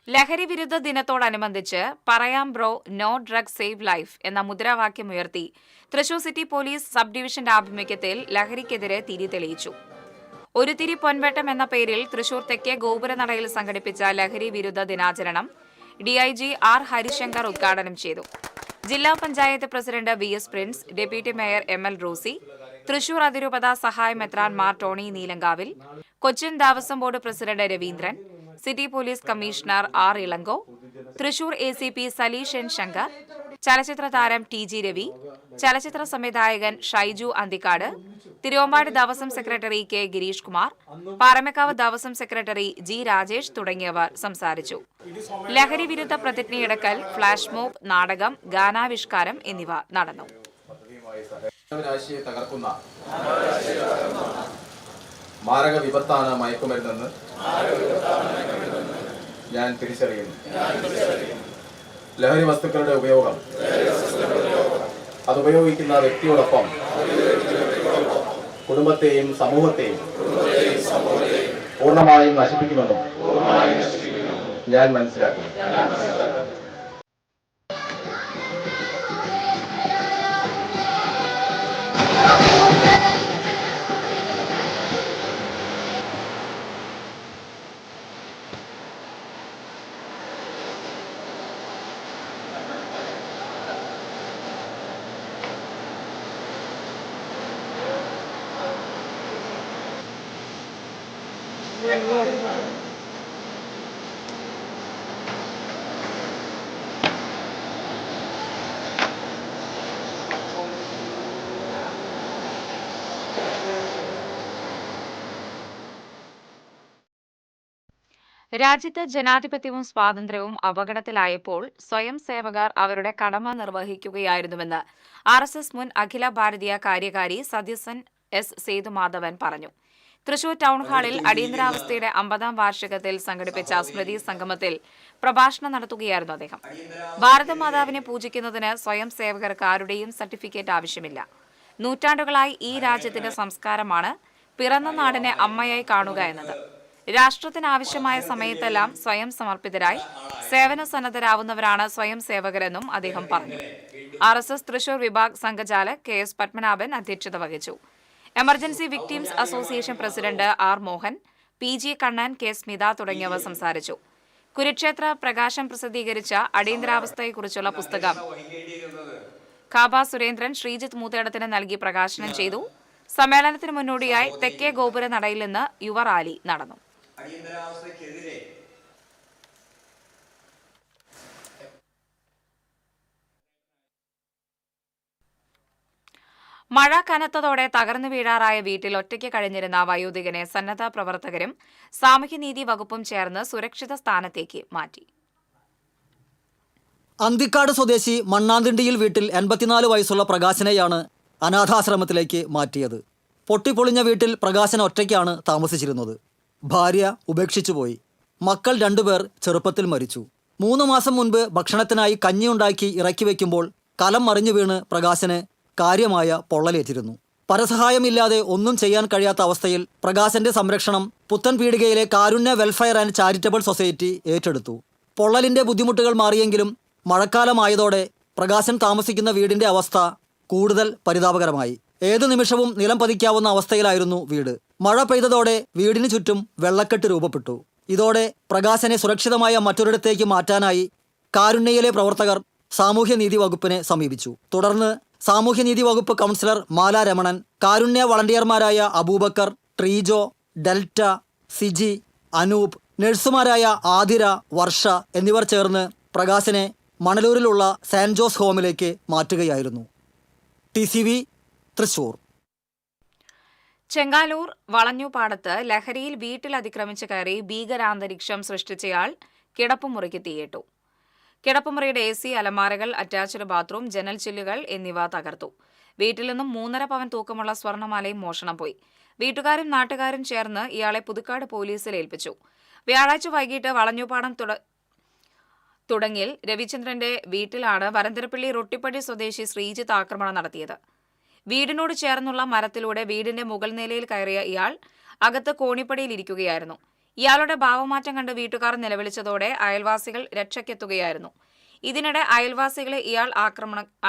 [SPEAKER 1] ലഹരി വിരുദ്ധ ദിനത്തോടനുബന്ധിച്ച് പറയാം bro no drug save life എന്ന മുദ്രാവാക്യമുയർത്തി തൃശൂർ സിറ്റി പോലീസ് സബ് ഡിവിഷന്റെ ആഭിമുഖ്യത്തിൽ ലഹരിക്കെതിരെ തിരി തെളിയിച്ചു. ഒരു തിരി പൊൻവെട്ടം എന്ന പേരിൽ തൃശൂർ തെക്കേ ഗോപുരനടയിൽ സംഘടിപ്പിച്ച ലഹരി വിരുദ്ധ ദിനാചരണം DIG R ഹരിശങ്കർ ഉദ്ഘാടനം ചെയ്തു. ജില്ലാ panchayat president VS Prince, deputy mayor ML Rosy, Thrissur അതിരൂപത സഹായ മെത്രാൻമാർ Tony Neelankavil, Cochin Devaswom board president Raveendran, city police commissioner R Ilango, Thrissur ACP Saleesh N Shankar, ചലച്ചിത്ര താരം TG രവി, ചലച്ചിത്ര സംവിധായകൻ Shaiju Anthikad, Thiruvambady Devaswom secretary K Girish Kumar, Paramekkavu Devaswom secretary G Rajesh തുടങ്ങിയവർ സംസാരിച്ചു. ലഹരി വിരുദ്ധ പ്രതിജ്ഞയെടുക്കൽ, ഫ്ലാഷ് മോബ്, നാടകം, ഗാനാവിഷ്കാരം എന്നിവ നടന്നു.
[SPEAKER 6] തകർക്കുന്ന മാരക വിപത്താണ് മയക്കുമരുന്നെന്ന് ഞാൻ തിരിച്ചറിയുന്നു. ലഹരി വസ്തുക്കളുടെ ഉപയോഗം അതുപയോഗിക്കുന്ന വ്യക്തിയോടൊപ്പം കുടുംബത്തെയും സമൂഹത്തെയും പൂർണ്ണമായും നശിപ്പിക്കുമെന്നും ഞാൻ മനസ്സിലാക്കുന്നു.
[SPEAKER 1] രാജ്യത്ത് ജനാധിപത്യവും സ്വാതന്ത്ര്യവും അപകടത്തിലായപ്പോൾ സ്വയം സേവകർ അവരുടെ കടമ നിർവഹിക്കുകയായിരുന്നുവെന്ന് RSS മുൻ അഖില ഭാരതീയ കാര്യകാരി സത്യസൻ S സേതുമാധവൻ പറഞ്ഞു. തൃശൂർ ടൗൺ ഹാളിൽ അടിയന്തരാവസ്ഥയുടെ 50ാം വാർഷികത്തിൽ സംഘടിപ്പിച്ച സ്മൃതി സംഗമത്തിൽ പ്രഭാഷണം നടത്തുകയായിരുന്നു അദ്ദേഹം. ഭാരതമാതാവിനെ പൂജിക്കുന്നതിന് സ്വയം സേവകർക്ക് ആരുടെയും സർട്ടിഫിക്കറ്റ് ആവശ്യമില്ല. നൂറ്റാണ്ടുകളായി ഈ രാജ്യത്തിന്റെ സംസ്കാരമാണ് പിറന്ന നാടിനെ അമ്മയായി കാണുക എന്നത്. രാഷ്ട്രത്തിനാവശ്യമായ സമയത്തെല്ലാം സ്വയം സമർപ്പിതരായി സേവന സന്നദ്ധരാവുന്നവരാണ് സ്വയം സേവകരെന്നും അദ്ദേഹം പറഞ്ഞു. RSS തൃശൂർ വിഭാഗ് സംഘചാലക് KS പത്മനാഭൻ അധ്യക്ഷത വഹിച്ചു. Emergency victims association president R Mohan, PG Kannan, K Smitha തുടങ്ങിയവർ സംസാരിച്ചു. കുരുക്ഷേത്ര പ്രകാശം പ്രസിദ്ധീകരിച്ച അടിയന്തരാവസ്ഥയെക്കുറിച്ചുള്ള പുസ്തകം കാബ സുരേന്ദ്രൻ ശ്രീജിത്ത് മൂത്തേടത്തിന് നൽകി പ്രകാശനം ചെയ്തു. സമ്മേളനത്തിന് മുന്നോടിയായി തെക്കേ ഗോപുര നടയിൽ നിന്ന് യുവറാലി നടന്നു. മഴ കനത്തതോടെ തകർന്നു വീഴാറായ വീട്ടിൽ ഒറ്റയ്ക്ക് കഴിഞ്ഞിരുന്ന വയോധികനെ സന്നദ്ധ പ്രവർത്തകരും സാമൂഹ്യനീതി വകുപ്പും ചേർന്ന് സുരക്ഷിത സ്ഥാനത്തേക്ക് മാറ്റി.
[SPEAKER 17] അന്തിക്കാട് സ്വദേശി മണ്ണാന്തിണ്ടിയിൽ വീട്ടിൽ 84 വയസ്സുള്ള പ്രകാശനെയാണ് അനാഥാശ്രമത്തിലേക്ക് മാറ്റിയത്. പൊട്ടിപ്പൊളിഞ്ഞ വീട്ടിൽ പ്രകാശൻ ഒറ്റയ്ക്കാണ് താമസിച്ചിരുന്നത്. ഭാര്യ ഉപേക്ഷിച്ചുപോയി. മക്കൾ 2 പേർ ചെറുപ്പത്തിൽ മരിച്ചു. 3 മാസം മുൻപ് ഭക്ഷണത്തിനായി കഞ്ഞിയുണ്ടാക്കി ഇറക്കി വയ്ക്കുമ്പോൾ കലം മറിഞ്ഞു വീണ് പ്രകാശന് കാര്യമായ പൊള്ളലേറ്റിരുന്നു. പരസഹായമില്ലാതെ ഒന്നും ചെയ്യാൻ കഴിയാത്ത അവസ്ഥയിൽ പ്രകാശന്റെ സംരക്ഷണം പുത്തൻ പീടികയിലെ കാരുണ്യ വെൽഫെയർ ആൻഡ് ചാരിറ്റബിൾ സൊസൈറ്റി ഏറ്റെടുത്തു. പൊള്ളലിന്റെ ബുദ്ധിമുട്ടുകൾ മാറിയെങ്കിലും മഴക്കാലമായതോടെ പ്രകാശൻ താമസിക്കുന്ന വീടിന്റെ അവസ്ഥ കൂടുതൽ പരിതാപകരമായി. ഏതു നിമിഷവും നിലം പതിക്കാവുന്ന അവസ്ഥയിലായിരുന്നു വീട്. മഴ പെയ്തതോടെ വീടിന് ചുറ്റും വെള്ളക്കെട്ട് രൂപപ്പെട്ടു. ഇതോടെ പ്രകാശനെ സുരക്ഷിതമായ മറ്റൊരിടത്തേക്ക് മാറ്റാനായി കാരുണ്യയിലെ പ്രവർത്തകർ സാമൂഹ്യനീതി വകുപ്പിനെ സമീപിച്ചു. തുടർന്ന് സാമൂഹ്യനീതി വകുപ്പ് കൗൺസിലർ മാല രമണൻ, കാരുണ്യ വളണ്ടിയർമാരായ അബൂബക്കർ, ട്രീജോ, ഡെൽറ്റ, സിജി, അനൂപ്, നഴ്സുമാരായ ആതിര, വർഷ എന്നിവർ ചേർന്ന് പ്രകാശനെ മണലൂരിലുള്ള സെന്റ് ജോസ് ഹോമിലേക്ക് മാറ്റുകയായിരുന്നു. TCV തൃശൂർ.
[SPEAKER 1] ചെങ്ങാലൂർ വളഞ്ഞുപാടത്ത് ലഹരിയിൽ വീട്ടിൽ അതിക്രമിച്ച് കയറി ഭീകരാന്തരീക്ഷം സൃഷ്ടിച്ചയാൾ കിടപ്പുമുറിക്ക് തീയിട്ടു. കിടപ്പുമുറിയുടെ AC, അലമാരകൾ, അറ്റാച്ച്ഡ് ബാത്റൂം, ജനൽ ചില്ലുകൾ എന്നിവ തകർത്തു. വീട്ടിൽ നിന്നും 3.5 പവൻ തൂക്കമുള്ള സ്വർണ്ണമാലയും മോഷണം പോയി. വീട്ടുകാരും നാട്ടുകാരും ചേർന്ന് ഇയാളെ പുതുക്കാട് പോലീസിൽ ഏൽപ്പിച്ചു. വ്യാഴാഴ്ച വൈകിട്ട് വളഞ്ഞുപാടം തുടങ്ങിൽ രവിചന്ദ്രന്റെ വീട്ടിലാണ് വരന്തരപ്പള്ളി റൊട്ടിപ്പടി സ്വദേശി ശ്രീജിത്ത് ആക്രമണം നടത്തിയത്. വീടിനോട് ചേർന്നുള്ള മരത്തിലൂടെ വീടിന്റെ മുകൾ നിലയിൽ കയറിയ ഇയാൾ അകത്ത് കോണിപ്പടിയിലിരിക്കുകയായിരുന്നു. ഇയാളുടെ ഭാവമാറ്റം കണ്ട് വീട്ടുകാർ നിലവിളിച്ചതോടെ അയൽവാസികൾ രക്ഷയ്ക്കെത്തുകയായിരുന്നു. ഇതിനിടെ അയൽവാസികളെ ഇയാൾ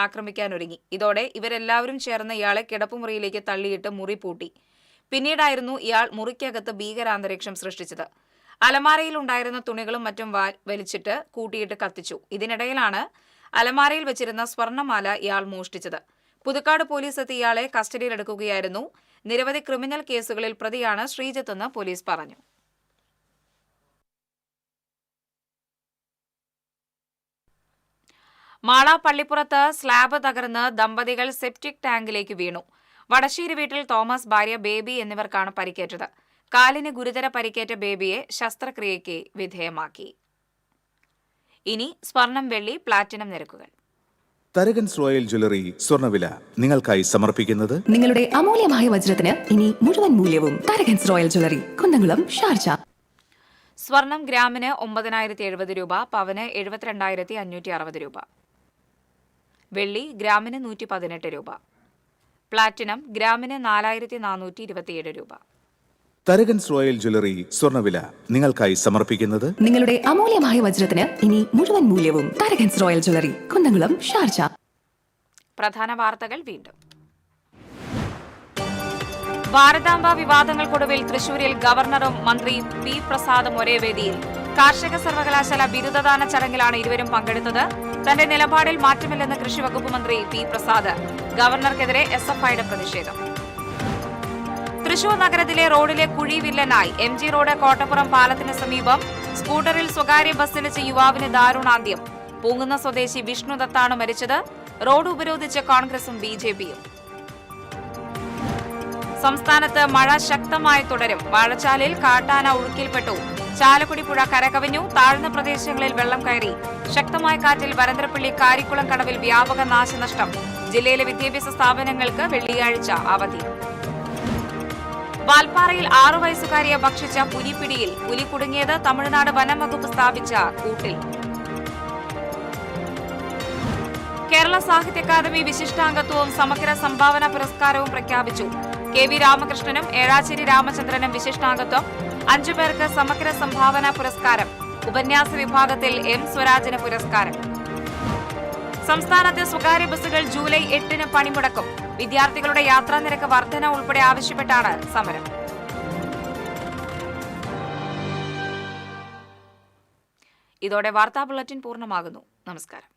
[SPEAKER 1] ആക്രമിക്കാനൊരുങ്ങി. ഇതോടെ ഇവരെല്ലാവരും ചേർന്ന് ഇയാളെ കിടപ്പുമുറിയിലേക്ക് തള്ളിയിട്ട് മുറി പൂട്ടി. പിന്നീടായിരുന്നു ഇയാൾ മുറിക്കകത്ത് ഭീകരാന്തരീക്ഷം സൃഷ്ടിച്ചത്. അലമാരയിൽ ഉണ്ടായിരുന്ന തുണികളും മറ്റും വലിച്ചിട്ട് കൂട്ടിയിട്ട് കത്തിച്ചു. ഇതിനിടയിലാണ് അലമാരയിൽ വെച്ചിരുന്ന സ്വർണ്ണമാല ഇയാൾ മോഷ്ടിച്ചത്. പുതുക്കാട് പോലീസ് എത്തി ഇയാളെ കസ്റ്റഡിയിലെടുക്കുകയായിരുന്നു. നിരവധി ക്രിമിനൽ കേസുകളിൽ പ്രതിയാണ് ശ്രീജിത്തെന്ന് പോലീസ് പറഞ്ഞു. മാള പള്ളിപ്പുറത്ത് സ്ലാബ് തകർന്ന് ദമ്പതികൾ സെപ്റ്റിക് ടാങ്കിലേക്ക് വീണു. വടശ്ശേരി വീട്ടിൽ തോമസ്, ഭാര്യ ബേബി എന്നിവർക്കാണ് പരിക്കേറ്റത്. കാലിന് ഗുരുതര പരിക്കേറ്റ ബേബിയെ ശസ്ത്രക്രിയയ്ക്ക് വിധേയമാക്കി. ഇനി സ്വർണം, വെള്ളി, പ്ലാറ്റിനം നിരക്കുകൾ.
[SPEAKER 5] തരകൻസ് റോയൽ ജ്വല്ലറി സ്വർണ്ണവില നിങ്ങൾക്കായി സമർപ്പിക്കുന്നത്
[SPEAKER 7] നിങ്ങളുടെ അമൂല്യമായ വജ്രത്തിന് ഇനി മുഴുവൻ മൂല്യവും Tharakans royal jewellery, Kunnamkulam, Sharjah.
[SPEAKER 1] സ്വർണം ഗ്രാമിന് 9,070 രൂപ, പവന് 72,560 രൂപ. വെള്ളി ഗ്രാമിന് 118 രൂപ. പ്ലാറ്റിനം ഗ്രാമിന് 4,427 രൂപ.
[SPEAKER 5] തരകൻസ് റോയൽ ജ്വല്ലറി സ്വർണ്ണവില നിങ്ങൾക്കായി സമർപ്പിക്കുന്നത്
[SPEAKER 7] നിങ്ങളുടെ അമൂല്യമായ വജ്രത്തിന് ഇനി മുഴുവൻ മൂല്യവും Tharakans royal jewellery, Kunnamkulam, Sharjah.
[SPEAKER 1] പ്രധാന വാർത്തകൾ വീണ്ടും. ഭാരതാംബ വിവാദങ്ങൾക്കൊടുവിൽ തൃശൂരിൽ ഗവർണറും മന്ത്രി P പ്രസാദും ഒരേ വേദിയിൽ. കാർഷിക സർവകലാശാല ബിരുദദാന ചടങ്ങിലാണ് ഇരുവരും പങ്കെടുത്തത്. തന്റെ നിലപാടിൽ മാറ്റമില്ലെന്ന് കൃഷി വകുപ്പ് മന്ത്രി P പ്രസാദ്. ഗവർണർക്കെതിരെ SFIയുടെ പ്രതിഷേധം. തൃശൂർ നഗരത്തിലെ റോഡിലെ കുഴി വില്ലനായി MG റോഡ് കോട്ടപ്പുറം പാലത്തിന് സമീപം സ്കൂട്ടറിൽ സ്വകാര്യ ബസ്സിലിച്ച യുവാവിന് ദാരുണാന്ത്യം. പൂങ്കുന്ന സ്വദേശി വിഷ്ണു ദത്താണ് മരിച്ചത്. റോഡ് ഉപരോധിച്ച് കോൺഗ്രസും BJPയും. സംസ്ഥാനത്ത് മഴ ശക്തമായി തുടരും. വാഴച്ചാലിൽ കാട്ടാന ഒഴുക്കിൽപ്പെട്ടു. ചാലക്കുടി പുഴ കരകവിഞ്ഞു. താഴ്ന്ന പ്രദേശങ്ങളിൽ വെള്ളം കയറി. ശക്തമായ കാറ്റിൽ വരന്തരപ്പള്ളി കാരിക്കുളം കടവിൽ വ്യാപക നാശനഷ്ടം. ജില്ലയിലെ വിദ്യാഭ്യാസ സ്ഥാപനങ്ങൾക്ക് വെള്ളിയാഴ്ച അവധി. വാൽപ്പാറയിൽ 6 വയസ്സുകാരിയെ ഭക്ഷിച്ച പുലിപ്പിടിയിൽ. പുലി കുടുങ്ങിയത് തമിഴ്നാട് വനം വകുപ്പ് സ്ഥാപിച്ച കൂട്ടിൽ. കേരള സാഹിത്യ അക്കാദമി വിശിഷ്ടാംഗത്വവും സമഗ്ര സംഭാവന പുരസ്കാരവും പ്രഖ്യാപിച്ചു. KV രാമകൃഷ്ണനും ഏഴാച്ചേരി രാമചന്ദ്രനും വിശിഷ്ടാംഗത്വം. 5 പേർക്ക് സമഗ്ര സംഭാവന പുരസ്കാരം. ഉപന്യാസ വിഭാഗത്തിൽ M സ്വരാജിന് പുരസ്കാരം. സംസ്ഥാനത്തെ സ്വകാര്യ ബസ്സുകൾ ജൂലൈ 8-ന് പണിമുടക്കും. വിദ്യാർത്ഥികളുടെ യാത്രാ നിരക്ക് വർധന ഉൾപ്പെടെ ആവശ്യപ്പെട്ടാണ് സമരം. ഇതോടെ വാർത്താ ബുള്ളറ്റിൻ പൂർണ്ണമാകുന്നു. നമസ്കാരം.